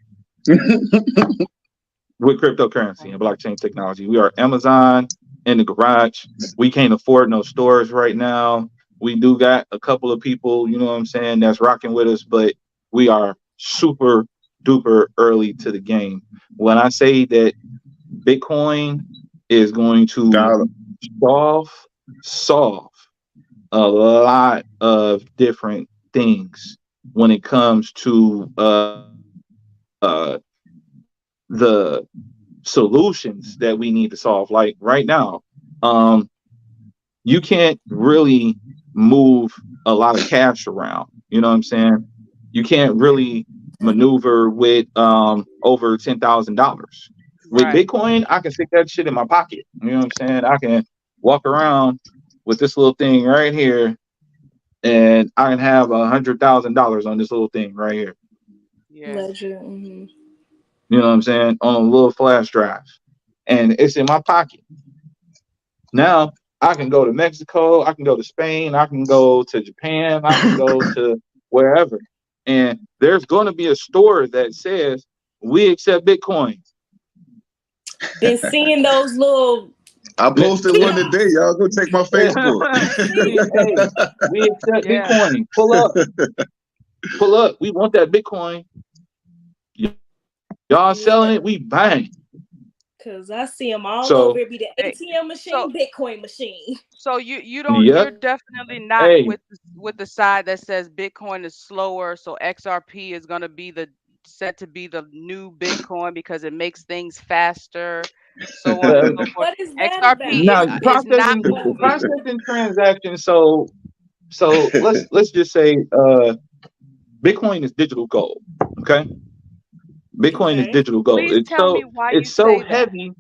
with cryptocurrency and blockchain technology. We are Amazon in the garage. We can't afford no stores right now. We do got a couple of people, you know what I'm saying, that's rocking with us, but we are super duper early to the game. When I say that Bitcoin is going to solve a lot of different things when it comes to the solutions that we need to solve. Like right now, you can't really move a lot of cash around. You know what I'm saying? You can't really maneuver with over $10,000. With Bitcoin, I can stick that shit in my pocket. You know what I'm saying? I can walk around with this little thing right here, and I can have $100,000 on this little thing right here. Ledger. You know what I'm saying? On a little flash drive, and it's in my pocket. Now I can go to Mexico, I can go to Spain, I can go to Japan, I can go to wherever, and there's going to be a store that says we accept Bitcoin. Been seeing those little. I posted one today. Y'all go check my Facebook. Hey, we accept Bitcoin. Pull up. We want that Bitcoin. Y'all selling it, we buying. Cause I see them all over. It be the ATM machine, Bitcoin machine. So you don't. You're definitely not with the side that says Bitcoin is slower. So XRP is going to be set to be the new Bitcoin because it makes things faster. So on and so forth. What is that XRP about? Processing transactions. So let's just say Bitcoin is digital gold. Okay. Bitcoin is digital gold. Please tell me why it's so heavy.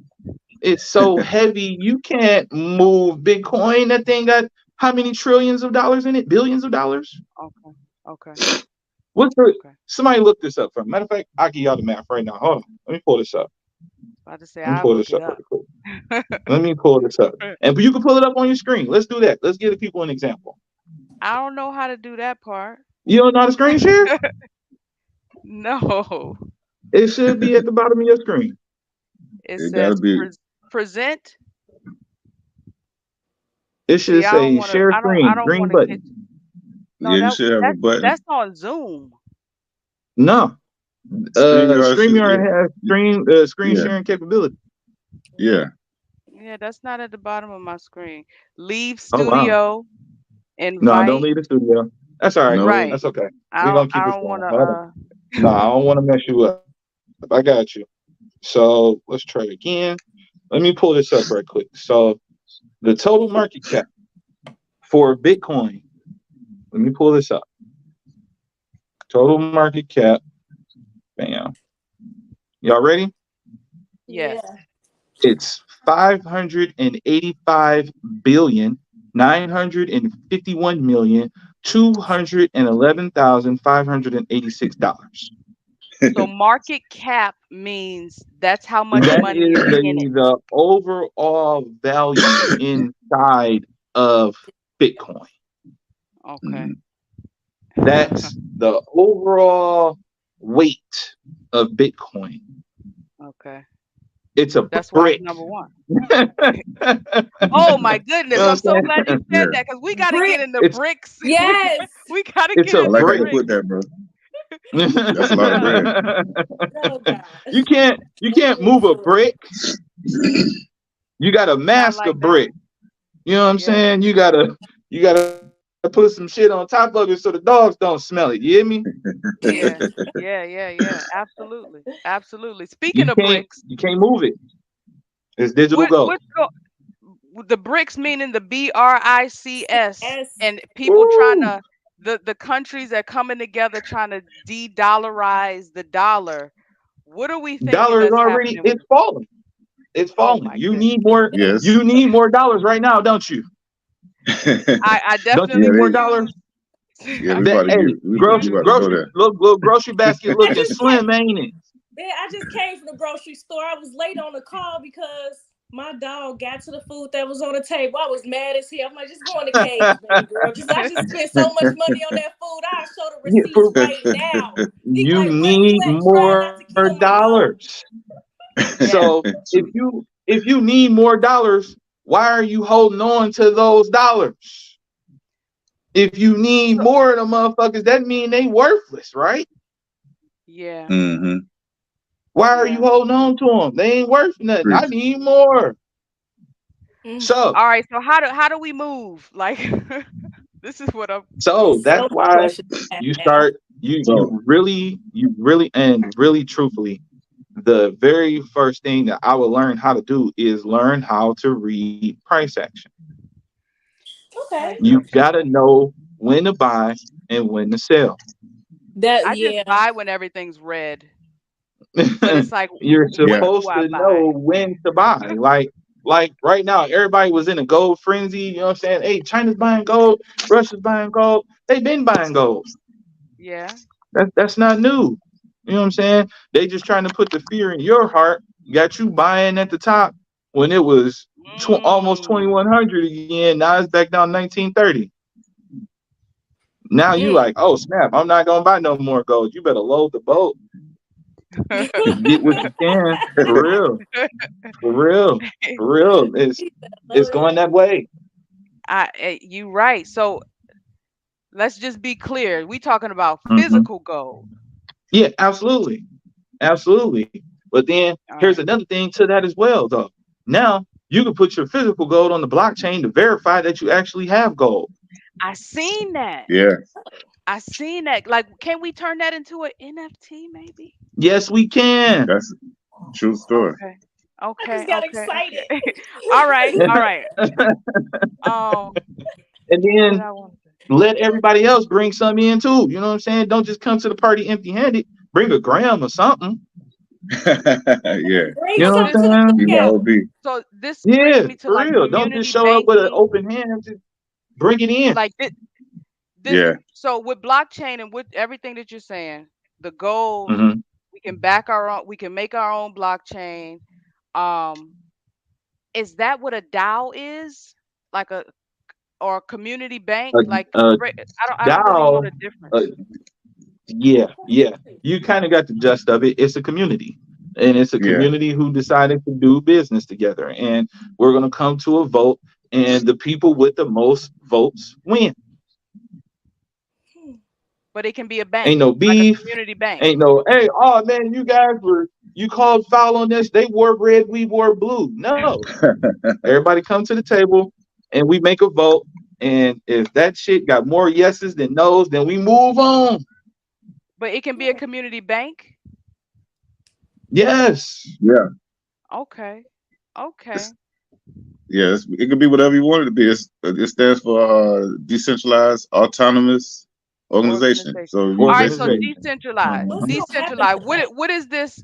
It's so heavy. You can't move Bitcoin. That thing got how many trillions of dollars in it? Billions of dollars. Okay. Somebody look this up for me. Matter of fact, I'll give y'all the math right now. Hold on. Let me pull this up. About to say, I'll look it up. Let me pull this up. And you can pull it up on your screen. Let's do that. Let's give the people an example. I don't know how to do that part. You don't know how to screen share? No. It should be at the bottom of your screen. It says present. It should say share screen, green button. No, you should have a button. That's on Zoom. No. StreamYard has screen sharing capability. Yeah. Yeah, that's not at the bottom of my screen. Leave studio. Invite. No, don't leave the studio. That's all right. No. Right. That's okay. We're gonna keep it going. No, I don't want to mess you up. I got you. So let's try again. Let me pull this up right quick. So the total market cap for Bitcoin. Let me pull this up. Total market cap. Bam. Y'all ready? Yes. It's 585,951,211,586. So market cap means that's how much money is in it. The overall value inside of Bitcoin. Okay. That's the overall weight of Bitcoin. Okay. It's That's brick. Why number one. Oh my goodness! I'm so glad you said that because we got to get into bricks. Yes, we got to get into bricks. I like how you put that, bro. That's a lot of bread. You can't move a brick. You got to mask a brick. You know what I'm Yeah. saying? You gotta put some shit on top of it so the dogs don't smell it. You hear me? Yeah. Yeah. Absolutely. Absolutely. You Speaking of can't bricks, you can't move it. It's digital what gold. what's go the bricks meaning the BRICS Yes. and people trying Woo! to the countries that coming together trying to de-dollarize the dollar. What are we thinking Dollar is that's already happening with it's falling. It's oh falling. my You goodness. need more. Yes. You need more dollars right now, don't you? I Don't you definitely need Yeah, more could dollars? use yeah, I we That about to definitely get hey, could use we some about to go there. grocery basket I looking just came. slim, ain't it? Yeah, I just came from the grocery store. I was late on the call because my dog got to the food that was on the table. I was mad as hell. I'm like, just go in the cage, baby girl. I just spent so much money on that food. I'll show the Yeah, receipts right now. He you like, where you need at? Trying more not to kill my dog. dollars. yeah. So if True. you need more dollars, why are you holding on to those dollars? If you need more of them motherfuckers, that mean they worthless, right? Yeah. Mm-hmm. Why are you Yeah. holding on to them? They ain't worth nothing. I Preach. need more. Mm. So All right, so how do we move? Like this is what I'm so It's that's so many why questions I you have. start you So you really and really truthfully, the very first thing that I would learn how to do is learn how to read price action. Okay. price You action. gotta know when to buy and when to sell. That I just yeah. buy when everything's red. But it's like You're yeah, what do supposed I to buy? know when to buy. Like right now, everybody was in a gold frenzy. You know what I'm saying? Hey, China's buying gold, Russia's buying gold. They've been buying gold. Yeah. That's not new. You know what I'm saying? They just trying to put the fear in your heart. Got you buying at the top when it was almost Mm. 2100 again. Now it's back down 1930. Now you Mm. like, oh snap! I'm not gonna buy no more gold. You better load the boat and get what you can. For real, for real, for real. It's going that way. You right. So let's just be clear. We talking about Hmm. physical gold. Yeah, absolutely, absolutely. But then All here's right. another thing to that as well, though. Now you can put your physical gold on the blockchain to verify that you actually have gold. I seen that. yeah. I seen that. Like, can we turn that into an NFT maybe? Yes, we can. That's a true story. Okay. I just Okay. got Okay. excited. Okay. All right. All And right. What then I want to say. let everybody else bring some in too. You know what I'm saying? Don't just come to the party empty-handed. Bring a gram or something. Yeah. Bring You know what So something to the I'm saying? cookout. BYOB. so this brings Yeah, me to for like real. Don't just community show up with an banking. open hand. Just bring it in. Like this Yeah. so with blockchain and with everything that you're saying, the gold, Hmm. we can make our own blockchain. Um, is that what a DAO is? Like a or a community bank? A, Like a I don't really know DAO, the difference. uh, yeah. You kind of got the gist of it. It's a community, and it's a Yeah. community who decided to do business together. And we're gonna come to a vote, and the people with the most votes win. But it can be a Ain't bank, no like a beef. community bank. Ain't no, hey, oh man, you called foul on this. They wore red, we wore blue. No, everybody come to the table, and we make a vote. And if that shit got more yeses than nos, then we move on. But it can be a community bank. Yes. Yeah. Okay. Okay. It's, yeah. It could be whatever you want it to be. It stands for decentralized autonomous organization. Organization. So All you right, so basically Organization. decentralized. What's Mhm. gonna happen Decentralized. to that?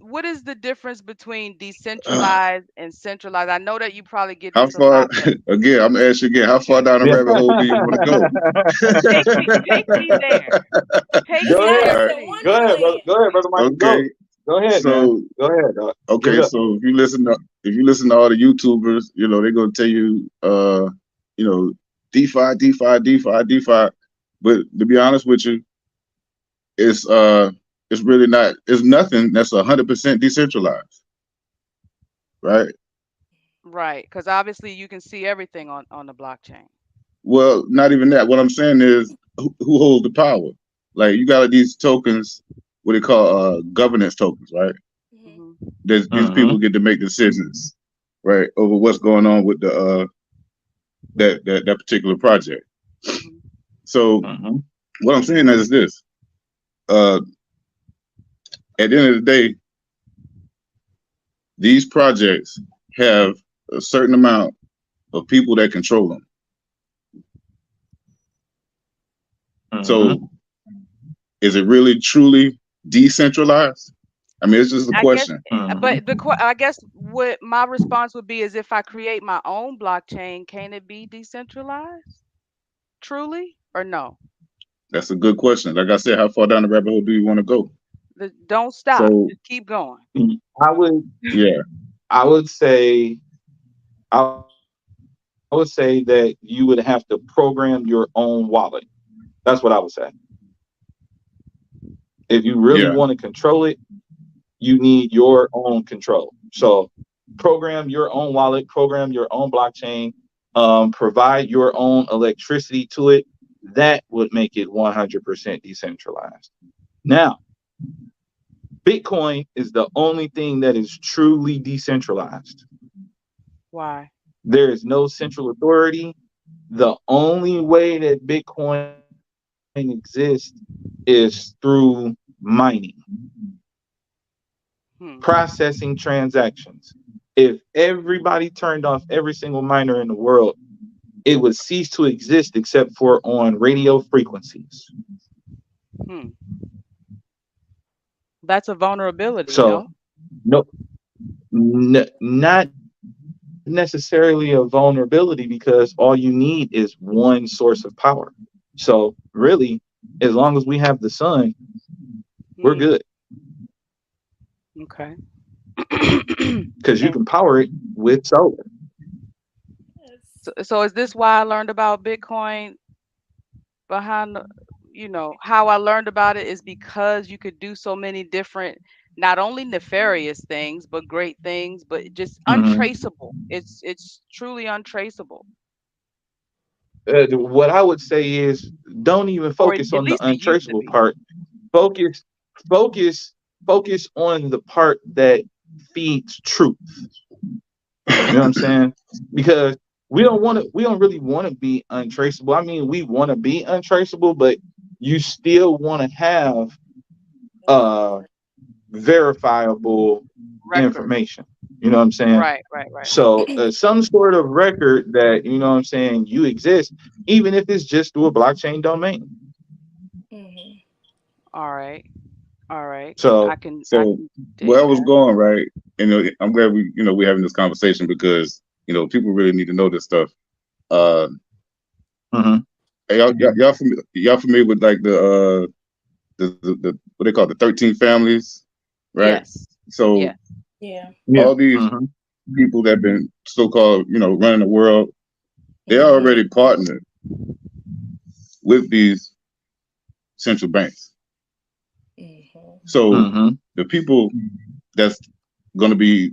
What is the difference between decentralized and centralized? I know that you probably get how this a far lot, but again, I'm gonna ask you again, how far down the Yeah. rabbit hole do you want to go? take me there. Take It's Go me ahead. there, All Alice right. in please. Go ahead, brother. Wonderland. Go ahead, brother Michael. Go. Okay. Go ahead, man. So Go ahead, dog. Give it okay, up. so if you listen to all the YouTubers, they're gonna tell you DeFi, DeFi, DeFi, DeFi. But to be honest with you, it's it's really not, it's nothing that's 100% decentralized, right? Right, because obviously you can see everything on the blockchain. Well, not even that. What I'm saying is who holds the power? Like you got these tokens, what they call governance tokens, right? Mhm. Hmm. These Mm-hmm. people get to make decisions, right, over what's going on with that particular project. Mhm. So Mhm. what I'm saying is this: uh, at the end of the day, these projects have a certain amount of people that control them. Mhm. So is it really truly decentralized? I mean, it's just a I guess, question. Mhm. but I guess what my response would be is if I create my own blockchain, can it be decentralized? Truly or no? That's a good question. Like I said, how far down the rabbit hole do you want to go? Don't stop. So Just keep going. I would yeah, I would say I would say that you would have to program your own wallet. That's what I would say. If you really yeah. want to control it, you need your own control. So program your own wallet, program your own blockchain, provide your own electricity to it. That would make it 100% decentralized. Now, Bitcoin is the only thing that is truly decentralized. Why? There is no central authority. The only way that Bitcoin exists is through mining, Hmm. processing transactions. If everybody turned off every single miner in the world, it would cease to exist except for on radio frequencies. Hmm. That's a vulnerability, So, no? no, not necessarily a vulnerability because all you need is one source of power. So, really, as long as we have the sun, we're Hmm. good Okay. because you And can power it with solar. so is this why I learned about Bitcoin behind how I learned about it is because you could do so many different, not only nefarious things, but great things, but just Mhm. untraceable. It's truly untraceable, What I would say is don't even or focus at on the least it used to untraceable be. part. Focus, focus, focus on the part that feeds truth. You know what I'm saying? Because we don't really want to be untraceable. I mean, we want to be untraceable, but you still want to have uh verifiable Record. information. You know what I'm saying? Right, right, right. So some sort of record that you know what I'm saying you exist, even if it's just through a blockchain domain. Mhm. All right. All right. So I So can dig where I was that. going, right? And I'm glad we're having this conversation because people really need to know this stuff. Uh, mhm, y'all familiar with like the what they call the 13 families, right? Yes. So Yes. Yeah. yeah, all these mhm, people that been so-called running the world, they Mhm. already partnered with these central banks. Mhm. So mhm, the people that's going to be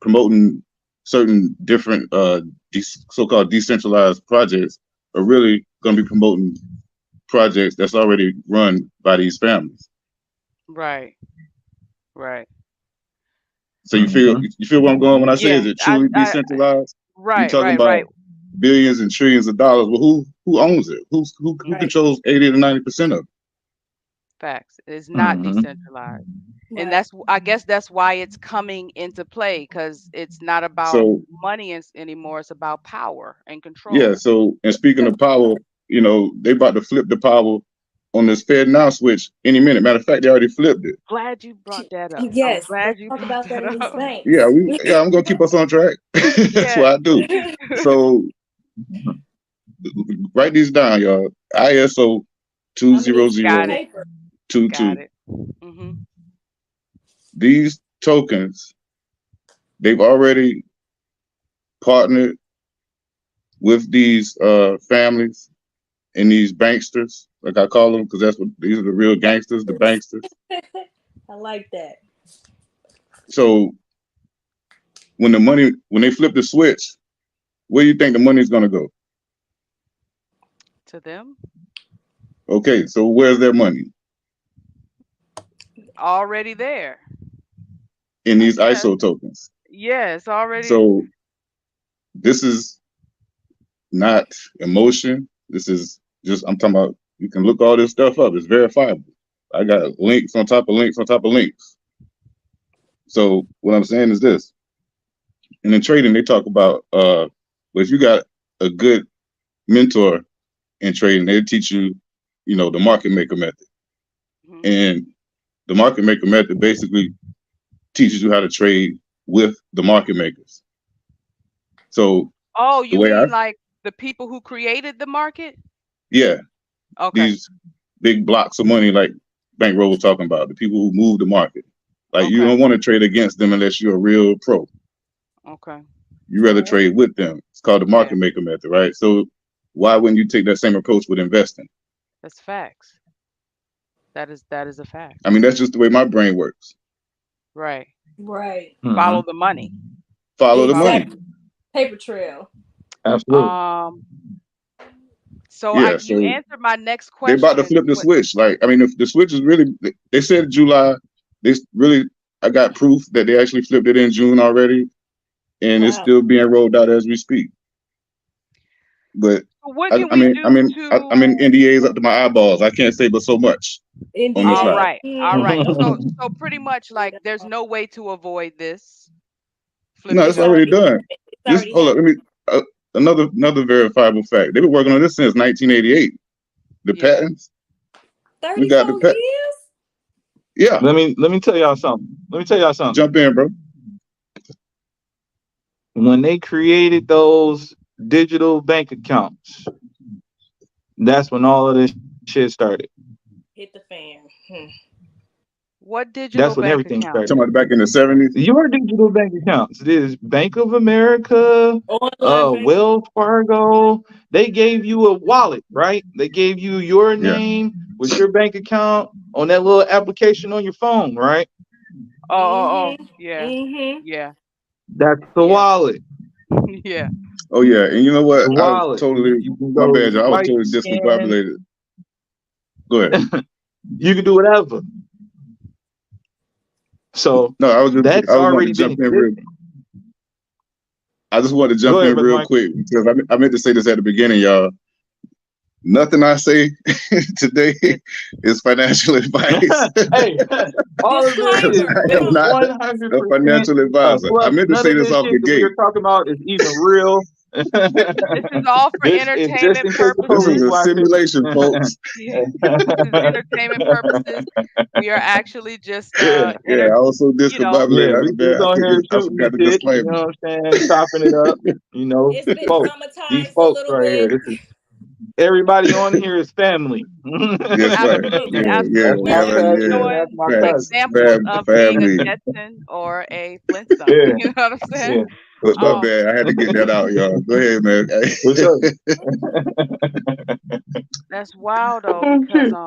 promoting certain different so-called decentralized projects are really going to be promoting projects that's already run by these families. Right. Right. So mhm, you feel where I'm going when I say Yeah. is it truly I decentralized? You're right, talking right, right. about billions and trillions of dollars. Well, who owns it? Who Right. controls 80 to 90% of it? Facts. It's not mhm, decentralized. And Right. I guess that's why it's coming into play because it's not about So money anymore. It's about power and yeah. control. So and speaking of power, they about to flip the power on this Fed now switch any minute. Matter of fact, they already flipped it. Glad you brought that up. I'm Yes. Let's glad you talk brought about that that in these up. banks. I'm gonna keep us on track. That's Yeah. what I do. So write these down, y'all. ISO two I'm gonna zero need some more Got zero it. paper. two Got two. it. Hmm. These tokens, they've already partnered with these families and these banksters, like I call them, because that's what these are the real gangsters, the banksters. I like that. So when they flip the switch, where do you think the money is gonna go? To them, Okay, so where's their money? already there. In I these guess. ISO tokens. Yes, already. So this is not emotion. This is just, I'm talking about, you can look all this stuff up. It's verifiable. I got links on top of links on top of links. So what I'm saying is this. And in trading, they talk about, but if you got a good mentor in trading, they teach you, the market maker method. Mhm. And the market maker method basically teaches you how to trade with the market makers. So Oh, the you way mean like the people who created the market? yeah, Okay. these big blocks of money like Bankroll was talking about, the people who move the market. Like you Okay. don't want to trade against them unless you're a real pro. Okay. You rather Right. trade with them. It's called the market maker method, right? So why wouldn't you take that same approach with investing? That's facts. That is a fact. I mean, that's just the way my brain works. Right. Right. Follow the money. Follow the Follow. money. Exactly. Paper trail. Absolutely. So Yeah, you so answered my next they about to question. flip the switch. Like, I mean, if the switch is really, they said July. They really, I got proof that they actually flipped it in June already, and it's Wow. still being rolled out as we speak. But What can we do I'm in to? NDAs up to my eyeballs. I can't say but so much on this Indeed. All side. right. All right. Okay. So pretty much like there's no way to avoid this No, flipping it's It's of. already already done. happened. It's Just already hold up. Let happened. me another verifiable fact. They've been working on this since 1988. The Yeah. patents. We got the 34 pet. years? Yeah, Let me tell y'all something. Let me tell y'all something. jump in, bro. When they created those digital bank accounts, that's when all of this shit started. Hit the fan. What digital That's when bank everything account? Talking started. about back in the 70s. Your digital bank accounts. It is Bank of America, Online banking. Wells Fargo. They gave you a wallet, right? They gave you your Yeah, name with your bank account on that little application on your phone, right? Oh. Mm-hmm. Yeah. Mm-hmm. Yeah. That's the Yeah. wallet. Yeah. Oh yeah, and you know The what? I was wallet. totally You can my go bad, y'all. I was swipe, totally scan. discombobulated. Go ahead. You can do whatever. So No, I that's just wanted to already been jump in real. existing. I just wanted to Go jump ahead, in brother real Mike. quick because I meant to say this at the beginning, y'all. Nothing I say today It, is financial advice. Hey, all of this Because is Disclaimer. I am Come. not a 100% financial advisor. I plus. meant to None say of this this off the shit that we gate. are talking about is even real. this is all for This is just entertainment in case the This is police purposes. a watching. simulation, folks. Yeah. This is entertainment purposes. We are actually just Yeah, Yeah, I also yeah, discombobulated. we just on here I shooting the forgot the shit. You disclaimer. know what I'm saying? Chopping it up. It's been Folks, these traumatized a folks little right here. bit. This is everybody on here is family. That's right. Absolutely, Yeah, yeah, absolutely. we We're have just a Hashtag this, yeah, that's showing my facts, cousin. examples of being a family. Jetson or a Flintstone. Yeah, You know what I'm saying? yeah. But my Um, bad, I had to get that out, y'all. Go ahead, man. What's up? that's wild though Oh, because shit.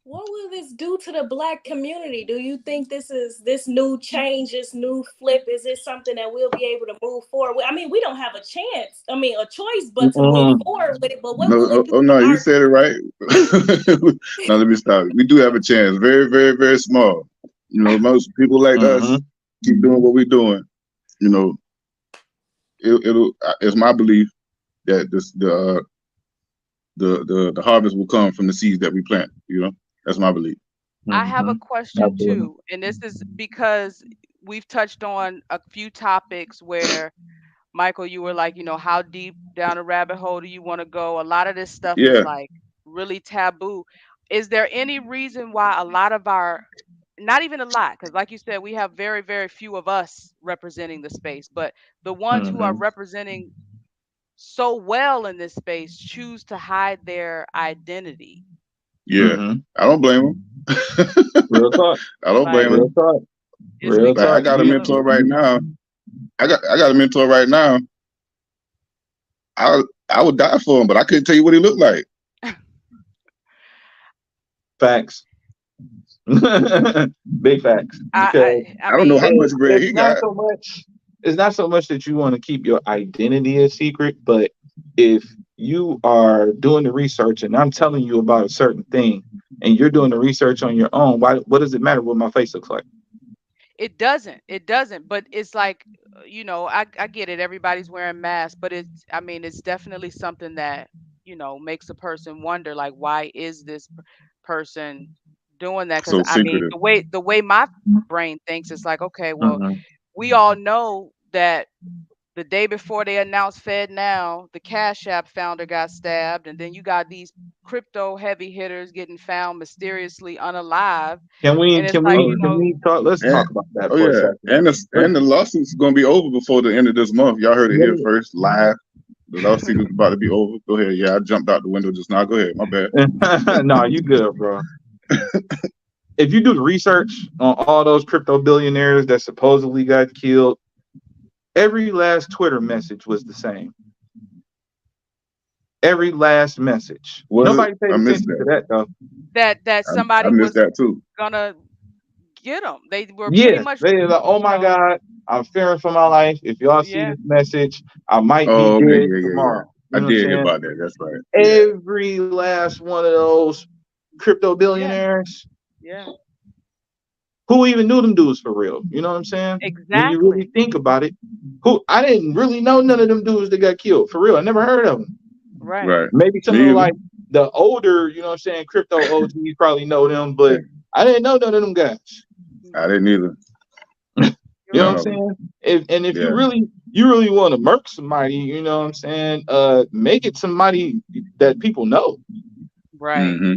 What will this do to the Black community? Do you think this new change, this new flip? Is it something that we'll be able to move forward with? I mean, we don't have a chance. I mean, a choice but to move Mm-mm. forward with it. But what No, will it do oh to no, you our said it right. Now let me stop. We do have a chance. Very, very, very small. Most people like us Mm-hmm. keep doing what we're doing. You know, it'll. It's my belief that the harvest will come from the seeds that we plant. That's my belief. I have Mm-hmm. a question Absolutely. too, and this is because we've touched on a few topics where Michael, you were like, how deep down a rabbit hole do you want to go? A lot of this stuff is Yeah, like really taboo. Is there any reason why a lot of our, not even a lot, because like you said, we have very, very few of us representing the space, but the ones who are Mm-hmm. representing so well in this space choose to hide their identity? yeah. Mm-hmm. I don't blame them. Real talk. I don't Like, blame Real them. talk. it's Real Like I talk. because, got a mentor right now. I got a mentor right now. I would die for him, but I couldn't tell you what he looked like. Facts. Big facts. Because I I don't know how mean, much bread he got. it's not so much that you want to keep your identity a secret, but if you are doing the research and I'm telling you about a certain thing and you're doing the research on your own, what does it matter what my face looks like? it doesn't, but it's like I get it. Everybody's wearing masks, but I mean, it's definitely something that, makes a person wonder, like, why is this person doing that? Because So I mean, secretive. the way my brain thinks, it's like, okay, well, Mhm. we all know that the day before they announced Fed Now, the Cash App founder got stabbed, and then you got these crypto heavy hitters getting found mysteriously unalive, Can we and it's can like, we can we talk? Let's And, talk about that oh for a yeah, second. and the lawsuit's gonna be over before the end of this month. Y'all heard it here first, live. The lawsuit is about to be over. Go ahead. Yeah, I jumped out the window just now. Go ahead. My bad. No, you good, bro. If you do the research on all those crypto billionaires that supposedly got killed, every last Twitter message was the same. Every last message. Was it? Nobody paid I missed attention to that. that though. that I somebody missed was that too. gonna get them. They were pretty Yeah, much, they like, oh my God, I'm fearing for my life. If y'all see yeah, this message, I might be Oh, okay. dead Yeah. tomorrow. I You know what did hear I'm saying? about that. That's right. Yeah. Every last one of those crypto yeah, billionaires, yeah, who even knew them dudes for real? You know what I'm saying? When you really exactly, think about it, who I didn't really know none of them dudes that got killed for real. I never heard of them. right. Right. Maybe some of Me the either. like the older, you know what I'm saying, crypto OGs probably know them, but I didn't know none of them guys. I didn't either. You know You're what None I'm of them. saying? If Yeah. you really want to murk somebody, you know what I'm saying, make it somebody that people know. right. Mm-hmm.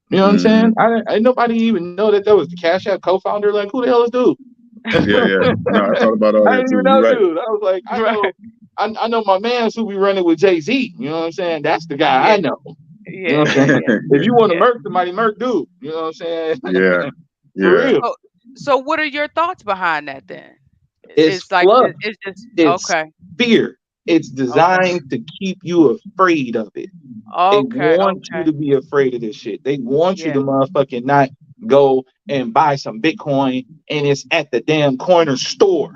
You know what I'm Mm-hmm. saying? I nobody even know that was the Cash App co-founder. Like, who the hell is dude? Yeah. No, I thought about all I that didn't even too. You're know right. dude. I was like, Right. I know my man who be running with Jay-Z. You know what I'm saying? That's the guy I Yeah. know. You know Yeah. what I'm Yeah. saying? Yeah. If you want to Yeah. murk somebody, murk dude. You know what I'm saying? Yeah. For Yeah. real. So what are your thoughts behind that then? It's It's like fluff. it's just It's okay. fear. It's Okay. designed to keep you afraid of it. They Okay. want you Okay. to be afraid of this shit. They want you to Yeah. motherfucking not go and buy some Bitcoin and it's at the damn corner store.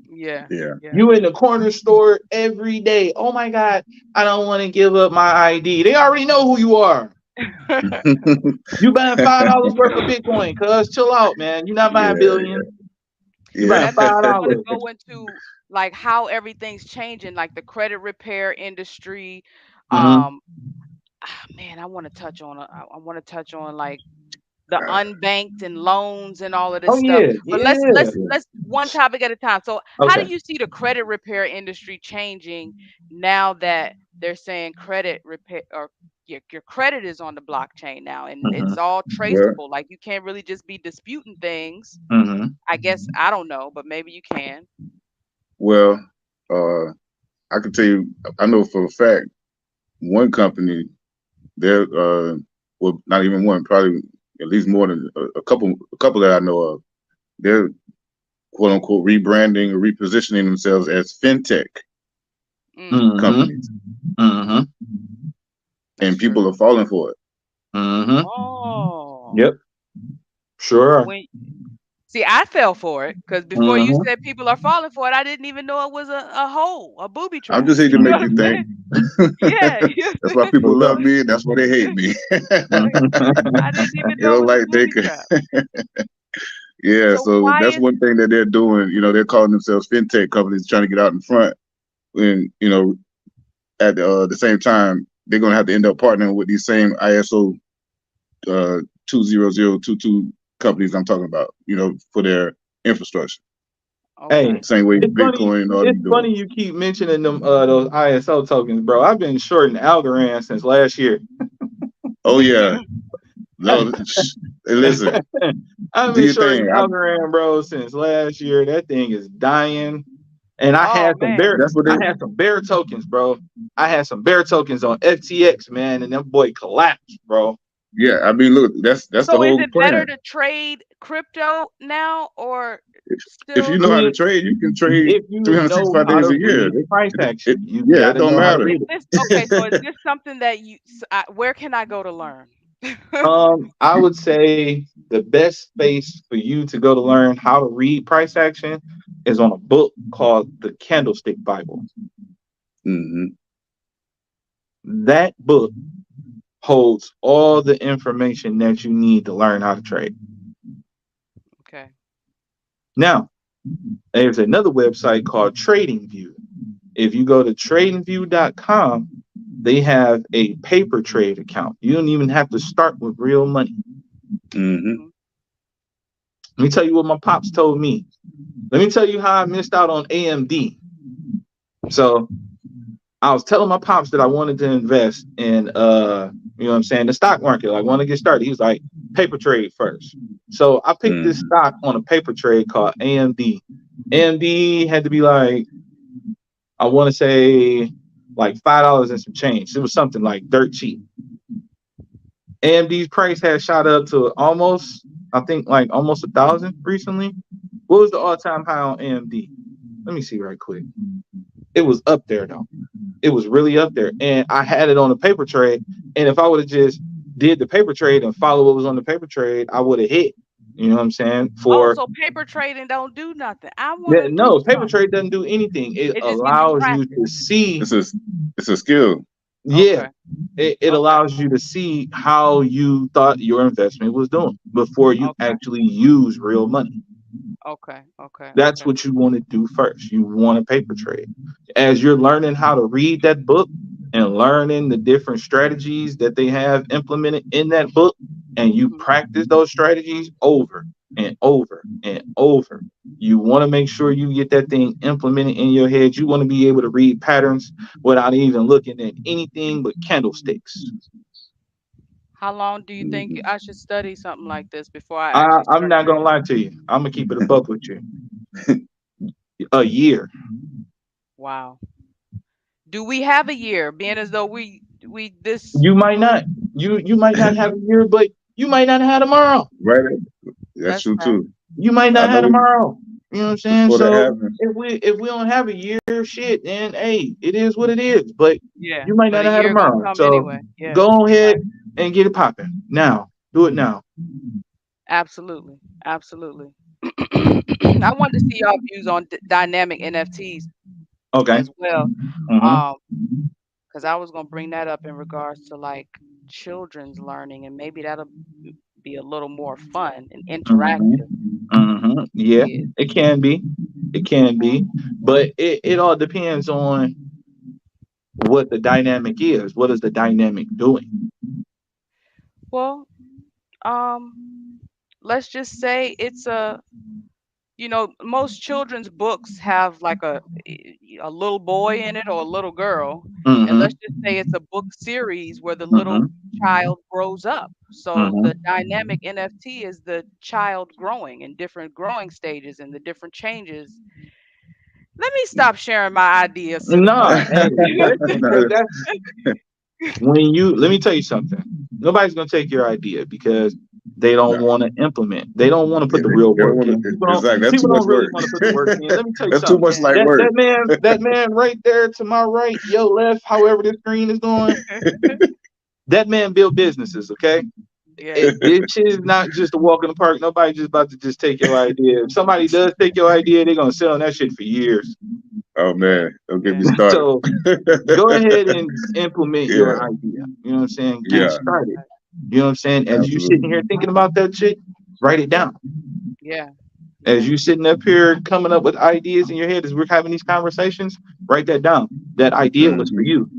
Yeah. Yeah. Yeah. You in the corner store every day. Oh my God, I don't want to give up my ID. They already know who you are. You buying $5 worth of Bitcoin, cuz chill out, man. You're not buying Yeah. billions. You Yeah. buying And then five you want to dollars. go into like how everything's changing, like the credit repair industry. Mm-hmm. Um, man, I want to touch on like the unbanked and loans and all of this Oh stuff. yeah, But yeah. let's one topic at a time. So how do Okay. you see the credit repair industry changing now that they're saying credit repair or your credit is on the blockchain now and Mm-hmm. it's all Well, traceable. Like you can't really just be disputing things. Mm-hmm. I guess I don't know, but maybe you can. well, uh, I can tell you, I know for a fact, one company, they're, well, not even one, probably at least more than a couple that I know of, they're quote unquote rebranding or repositioning themselves as fintech Mm, Mm-hmm. companies, Mm-hmm. that's and people true. are falling for it. Mm-hmm. Oh, Yep. Sure. when see, I fell for it because before you Mm-hmm. said people are falling for it, I didn't even know it was a hole, a booby I'm trap. just here to You know make what you I'm think. saying? Yeah, That's why people What's love up? me, and that's why they hate me. I didn't even You know know, it was a like they booby could, trap. yeah. So So why that's is one thing that they're doing. You know, they're calling themselves fintech companies, trying to get out in front. And you know, at the same time, they're going to have to end up partnering with these same ISO 20022 companies I'm talking about. You know, for their infrastructure. Hey, okay? Same way it's funny. Bitcoin and all It's these doing. funny you keep mentioning them those ISO tokens, bro. I've been shorting Algorand since last year. Oh yeah, no. Hey, listen, I've do been your shorting thing. Algorand, bro, since last year. That thing is dying. And Oh man. That's what I they. had some bear tokens, bro. I had some bear tokens on FTX, man, and that boy collapsed, bro. Yeah, I mean, look, that's the So is whole it better plan. to trade crypto now or If you still? know I how to mean, trade, you can trade if you know 365 how days to a year. read price It action, you yeah, got it to don't know how to matter. Is read it. this okay? So is this something that where can I go to learn? I would say the best space for you to go to learn how to read price action is on a book called The Candlestick Bible. Hmm. That book holds all the information that you need to learn how to trade. Okay. Now, There's another website called TradingView. If you go to tradingview.com, they have a paper trade account. You don't even have to start with real money. Mm-hmm. Let me tell you what my pops told me. Let me tell you how I missed out on AMD. So I was telling my pops that I wanted to invest in, you know what I'm saying, the stock market. I want to get started. He was like, paper trade first. So I picked this stock on a paper trade called AMD. AMD had to be like, I want to say like $5 and some change. It was something like dirt cheap. AMD's price had shot up to almost, I think like almost 1,000 recently. What was the all-time high on AMD? Let me see right quick. It was up there though. It was really up there. And I had it on a paper trade. And if I would have just did the paper trade and follow what was on the paper trade, I would have hit. You know what I'm saying? So paper trading don't do nothing. I want to No, do paper something. trade doesn't do anything. It It just gives you allows you practice. to see. It's a skill. Yeah. Okay. It allows you to see how you thought your investment was doing before you actually use real money. Okay. That's what you want to do first. You want a paper trade. As you're learning how to read that book and learning the different strategies that they have implemented in that book, and you practice those strategies over and over and over, you want to make sure you get that thing implemented in your head. You want to be able to read patterns without even looking at anything but candlesticks. How long do you think I should study something like this before I actually start I'm not going to trading? lie to you. I'm going to keep it a buck with you. A year. Wow. Do we have a year? Being as though we this. You might not. You might not have a year, but you might not have tomorrow. Right. That's true too. You might not have tomorrow. You know what I'm saying? Before that So happens. if we don't have a year, shit, then hey, it is what it is. But you might but not a have year gonna tomorrow. come So anyway. Yeah. go ahead and get it popping now. Do it now. Absolutely. I wanted to see y'all views on dynamic NFTs Okay. as well. Mm-hmm. Because I was gonna bring that up in regards to like children's learning, and maybe that'll be a little more fun and interactive. Mm-hmm. Yeah, it can be. It can be. But it all depends on what the dynamic is. What is the dynamic doing? Well, let's just say it's most children's books have like a little boy in it or a little girl, and let's just say it's a book series where the little child grows up. So the dynamic NFT is the child growing in different growing stages and the different changes. Let me stop sharing my ideas to the No, public. hey, listen, because that's when you. Let me tell you something. Nobody's gonna take your idea because they don't want to implement. They don't want to put the real work in. Exactly. That's too People much don't really work. want to put the work in. Let me tell you That's too something. much light work. That man right there to my right, your left, however the screen is going, that man built businesses, okay? This shit is not just a walk in the park. Nobody just about to just take your idea. If somebody does take your idea, they're gonna sit on that shit for years. Oh man, don't get me started. So go ahead and implement your idea. You know what I'm saying? Get it started. You know what I'm saying? As you sitting here thinking about that shit, write it down. Yeah. As you sitting up here coming up with ideas in your head as we're having these conversations, write that down. That idea was for you.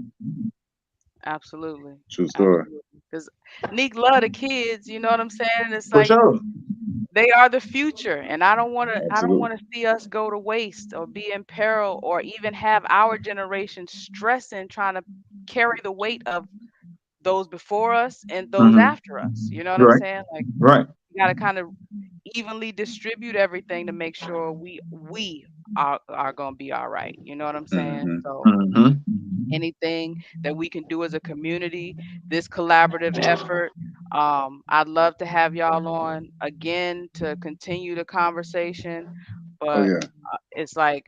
Absolutely. True story. Because Neek love the kids, you know what I'm saying? And it's For like sure. they are the future, and I don't want to see us go to waste or be in peril or even have our generation stressing trying to carry the weight of those before us and those after us. You know what I'm saying? Like Right. we got to kind of evenly distribute everything to make sure we are going to be all right. You know what I'm saying? So anything that we can do as a community, this collaborative effort. I'd love to have y'all on again to continue the conversation, but it's like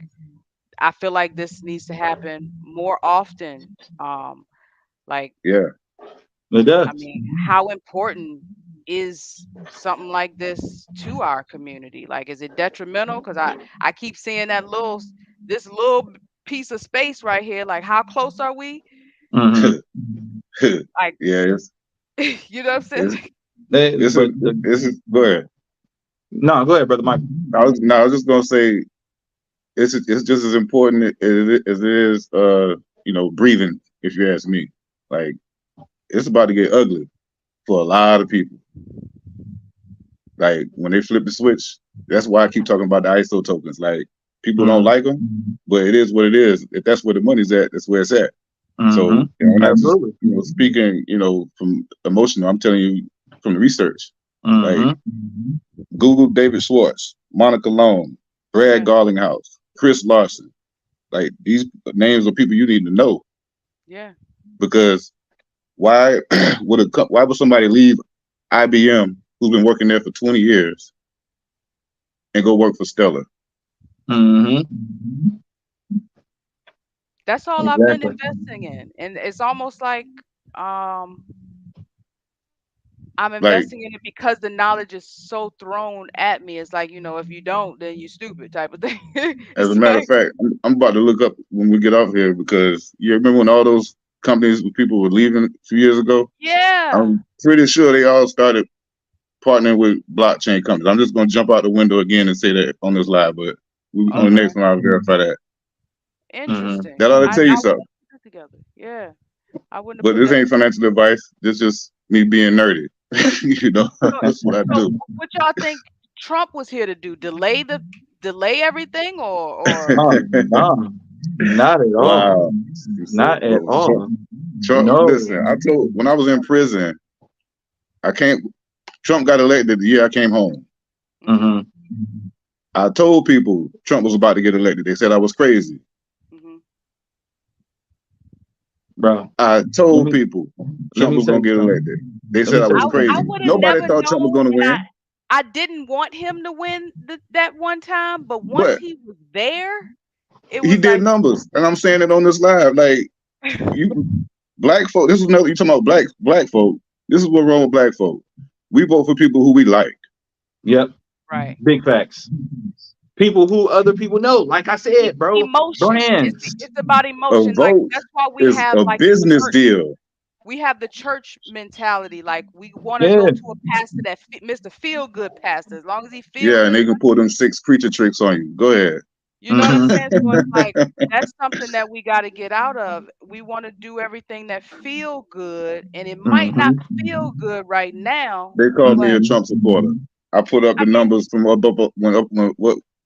I feel like this needs to happen more often. Like it does. I mean, how important is something like this to our community? Like, is it detrimental? Because I keep seeing this little piece of space right here. Like, how close are we? Like, you know what I'm saying? Go ahead. No, go ahead, brother Mike. I was just gonna say it's just as important as it is, breathing. If you ask me, like it's about to get ugly for a lot of people. Like when they flip the switch, that's why I keep talking about the ISO tokens. Like people don't like them, but it is what it is. If that's where the money's at, that's where it's at. So I'm not just, speaking, from emotional. I'm telling you from the research. Like Google David Schwartz, Monica Long, Brad Garlinghouse, Chris Larson. Like these names are people you need to know. Yeah. Because why would somebody leave IBM who's been working there for 20 years and go work for Stellar? That's all I've been investing in. And it's almost like I'm investing in it because the knowledge is so thrown at me. It's like, if you don't, then you're stupid type of thing. As a matter of fact, I'm about to look up when we get off here, because you remember when all those companies with people were leaving a few years ago? Yeah. I'm pretty sure they all started partnering with blockchain companies. I'm just going to jump out the window again and say that on this live, but on the next one, I'll verify that. Interesting. That ought to tell you something. Together. Yeah. I wouldn't. But this ain't financial advice. This is just me being nerdy. That's what I do. What y'all think Trump was here to do? Delay everything, or? No, not at all. Wow. Not at all. Trump, listen, when I was in prison, Trump got elected the year I came home. I told people Trump was about to get elected. They said I was crazy. Bro, I told people Trump was going to get elected. They said I was crazy. Nobody thought Trump was going to win. I didn't want him to win that one time, but once he was there, he did numbers. And I'm saying it on this live. Like, black folk, this is another, you talking about black folk. This is what's wrong with black folk. We vote for people who we like. Yep. Right. Big facts. People who other people know, like I said, bro. Emotion. It's about emotion. Like that's why we have a business deal. We have the church mentality. Like we want to go to a pastor that Mr. Feel Good pastor, as long as he feels. Yeah, and they can pull them 6 preacher tricks on you. Go ahead. You know what I'm saying? So it's like that's something that we got to get out of. We want to do everything that feel good, and it might not feel good right now. They called me a Trump supporter. I put up the numbers from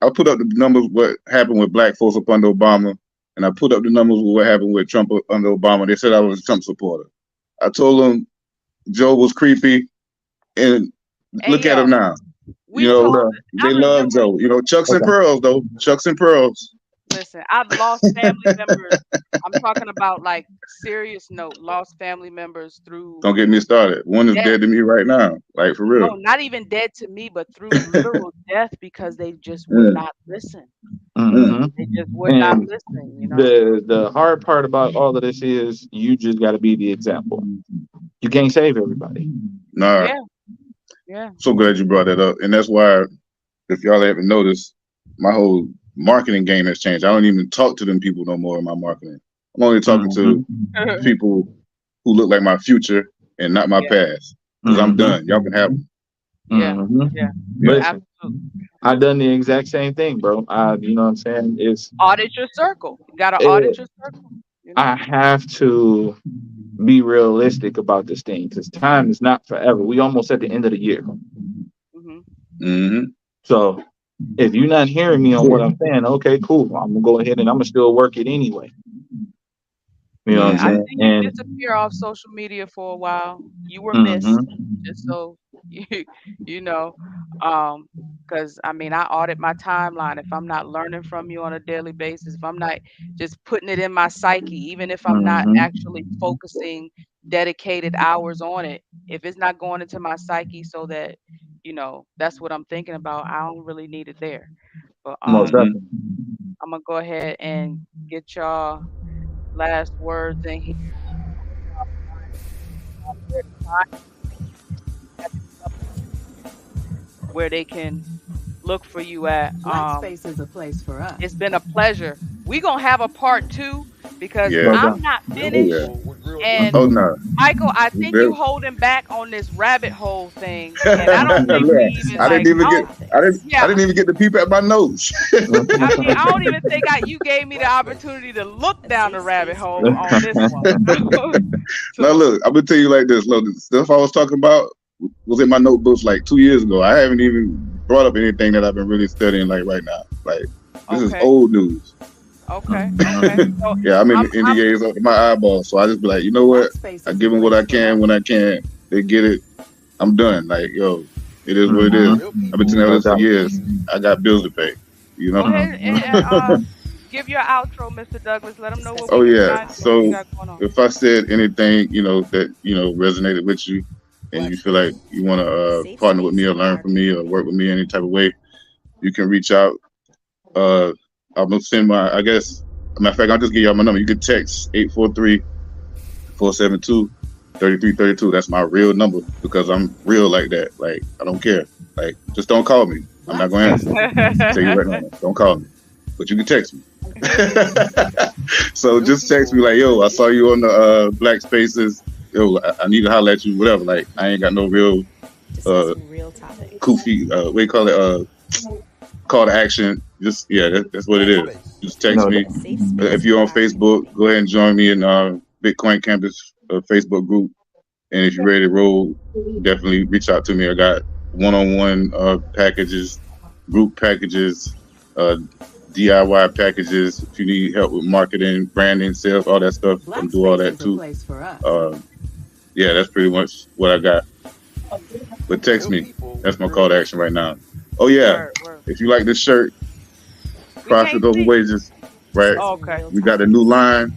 I put up the numbers what happened with black folks up under Obama, and I put up the numbers with what happened with Trump under Obama. They said I was a Trump supporter. I told them Joe was creepy, and look at him now. They love Joe. Chucks and pearls, though. Chucks and pearls. Listen, I've lost family members. I'm talking about like serious note, lost family members through. Don't get me started. One is dead to me right now, like for real. No, not even dead to me, but through literal death because they just would not listen. They just would not listen. The hard part about all of this is you just got to be the example. You can't save everybody. Nah. Yeah. So glad you brought that up, and that's why, if y'all haven't noticed, my whole marketing game has changed. I don't even talk to them people no more in my marketing. I'm only talking to people who look like my future and not my past. Because I'm done. Y'all can have them. Yeah. Listen, I done the exact same thing, bro. You know what I'm saying? It's audit your circle. You gotta audit your circle. I have to be realistic about this thing because time is not forever. We almost at the end of the year. So if you're not hearing me on what I'm saying, okay, cool. I'm gonna go ahead and I'm gonna still work it anyway. You know what I'm saying? I think you disappear off social media for a while. You were missed, just so you know. Because I audit my timeline. If I'm not learning from you on a daily basis, if I'm not just putting it in my psyche, even if I'm not actually focusing dedicated hours on it, if it's not going into my psyche so that that's what I'm thinking about, I don't really need it there. But I'm gonna go ahead and get y'all last words in here. Where they can look for you at. Black space is a place for us. It's been a pleasure. We're gonna have a part 2 because I'm not finished. real And Oh issues. no. Michael, I We think you very- holding back on this rabbit hole thing, and I don't think we Look, even I didn't like. even I get don't, I yeah, didn't even get to peep at my nose. I don't even think you gave me the opportunity to look A down the safe rabbit space hole for our on this one. Now So, look, I'm gonna tell you like this. Look, the stuff I was talking about was in my notebooks like 2 years ago. I haven't even brought up anything that I've been really studying like right now. Like this is okay, old news. okay, okay. So Yeah, I'm in I'm, the I'm, NDAs up to my eyeballs, so I just be like, you know what? Black space I is a give them what I place for can us. when I can. They get it. I'm done. Like yo, it is what it is. Real I've been people telling you No this for with doubt. real years. issues. I got bills to pay. You go know. ahead and give your outro, Mr. Douglas. Let them know what Oh we can yeah. find, what you So got going on. if I said anything, that resonated with you, and you feel like you want to Safe partner with space me or for learn our from me or community. work with me any type of way, you can reach out. I'm gonna send matter of fact, I'll just give y'all my number. You can text 843-472-3332. That's my real number because I'm real like that. Like I don't care. Like just don't call me. I'm not Black gonna space answer. is a place I'll for tell you right us. now. Don't call me. But you can text me. So Real just text me people like, with yo, real I saw issues. you on the Black Spaces. Yo, I need to holler at you, whatever. Like I ain't got no real Discussing real topics. goofy what do you call it, call to action. Just that's what it Black is. space. Just text No me. A safe space If you're for on our Facebook, community. go ahead and join me in Bitcoin Campus Facebook group. And if you're ready to roll, definitely reach out to me. I got one-on-one packages, group packages, DIY packages. If you need help with marketing, branding, sales, all that stuff, I'm Black do all space that is a too. place for us. That's pretty much what I got. But text Real me. people That's with my real call to action issues. right now. Oh yeah, Word, word. if you like this shirt, We profit can't over see. wages, right? Oh, Discussing okay. real We got a topics. new line.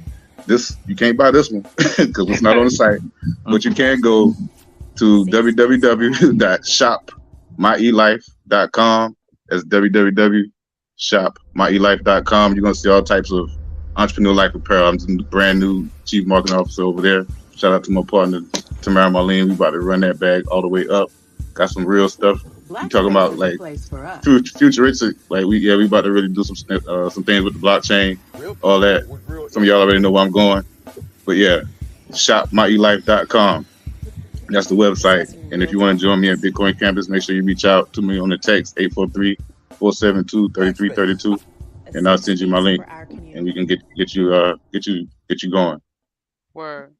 This you can't buy this one because it's not on the site, but you can go to Safe space for our community. www.shopmyelife.com. That's www.shopmyelife.com. You're gonna see all types of entrepreneur life apparel. I'm the brand new chief marketing officer over there. Shout out to my partner Tamara Marlene. We about to run that bag all the way up. Got some real stuff. You Black talking space about is a like place for us. futuristic? Like we about to really do some things with the blockchain, Real all people that. with real Some of y'all issues. already know where I'm going, but yeah, shopmyelife.com. That's the website. Discussing And if real you want to join me at topics. Bitcoin Campus, make sure you reach out to me on the text 843-472-3332, A and I'll safe send you my space link, for our and we community. can get you going. Word.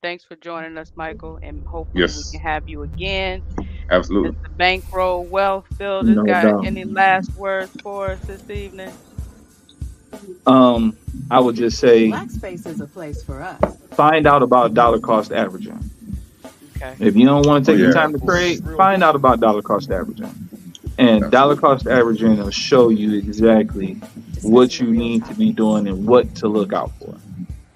Thanks for joining us, Michael, and hopefully we can Yes, have you again. absolutely. Mr. Bankroll Wealth Builders, No got doubt. any last words for us this evening? I would just say Black space is a place for us. find out about dollar cost averaging. Okay. If you don't want to Oh take the yeah, time to People trade, with real find out issues. about dollar cost averaging. And dollar absolutely. cost averaging will show you exactly what you Discussing real need to be doing topics. and what to look out for.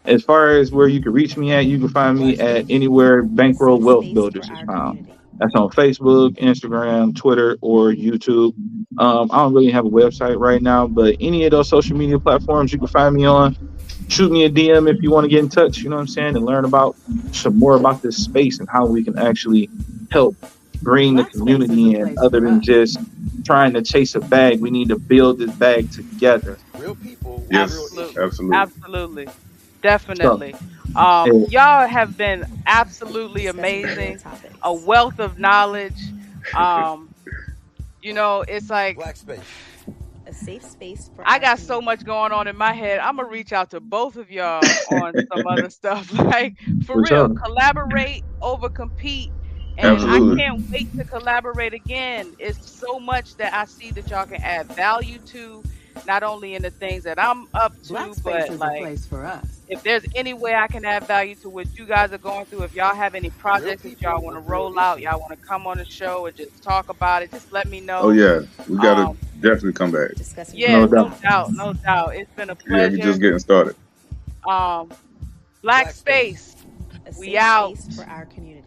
As far as where you can reach me at, you can find me Black at space. anywhere A Bankroll safe Wealth space for Builders is our found. community. That's on Facebook, Instagram, Twitter, or YouTube. I don't really have a website right now, but any of those social media platforms you can find me on. Shoot me a DM if you want to get in touch, you know what I'm saying, and learn about some more about this space and how we can actually help bring the Black space is a community in place other for than us. just trying to chase a bag. We need to build this bag together. Real people with real Yes, Absolutely. issues. absolutely. Absolutely. So, Definitely. eh, Y'all have been absolutely Discussing real amazing. A topics. wealth of knowledge. Um, it's like A safe space for I our got so community. much going on in my head. I'm gonna reach out to both of y'all on some other stuff. Like for for real, sure. collaborate over compete. And I Hmm. Absolutely. can't wait to collaborate again. It's so much that I see that y'all can add value to, not only in the things that I'm up Black to, space but is a like place for us. if there's any way I can add value to what you guys are going through, if y'all have any Real projects that y'all people want to with real roll out, y'all issues. want to come on the show and just talk about it, just let me Oh know. yeah, we gotta Um, definitely come back. Discussing yeah, No real doubt. no doubt, topics. no doubt. It's been a Yeah, we pleasure. just getting started. Um, Black Black space. Space, A we safe out. space for our community.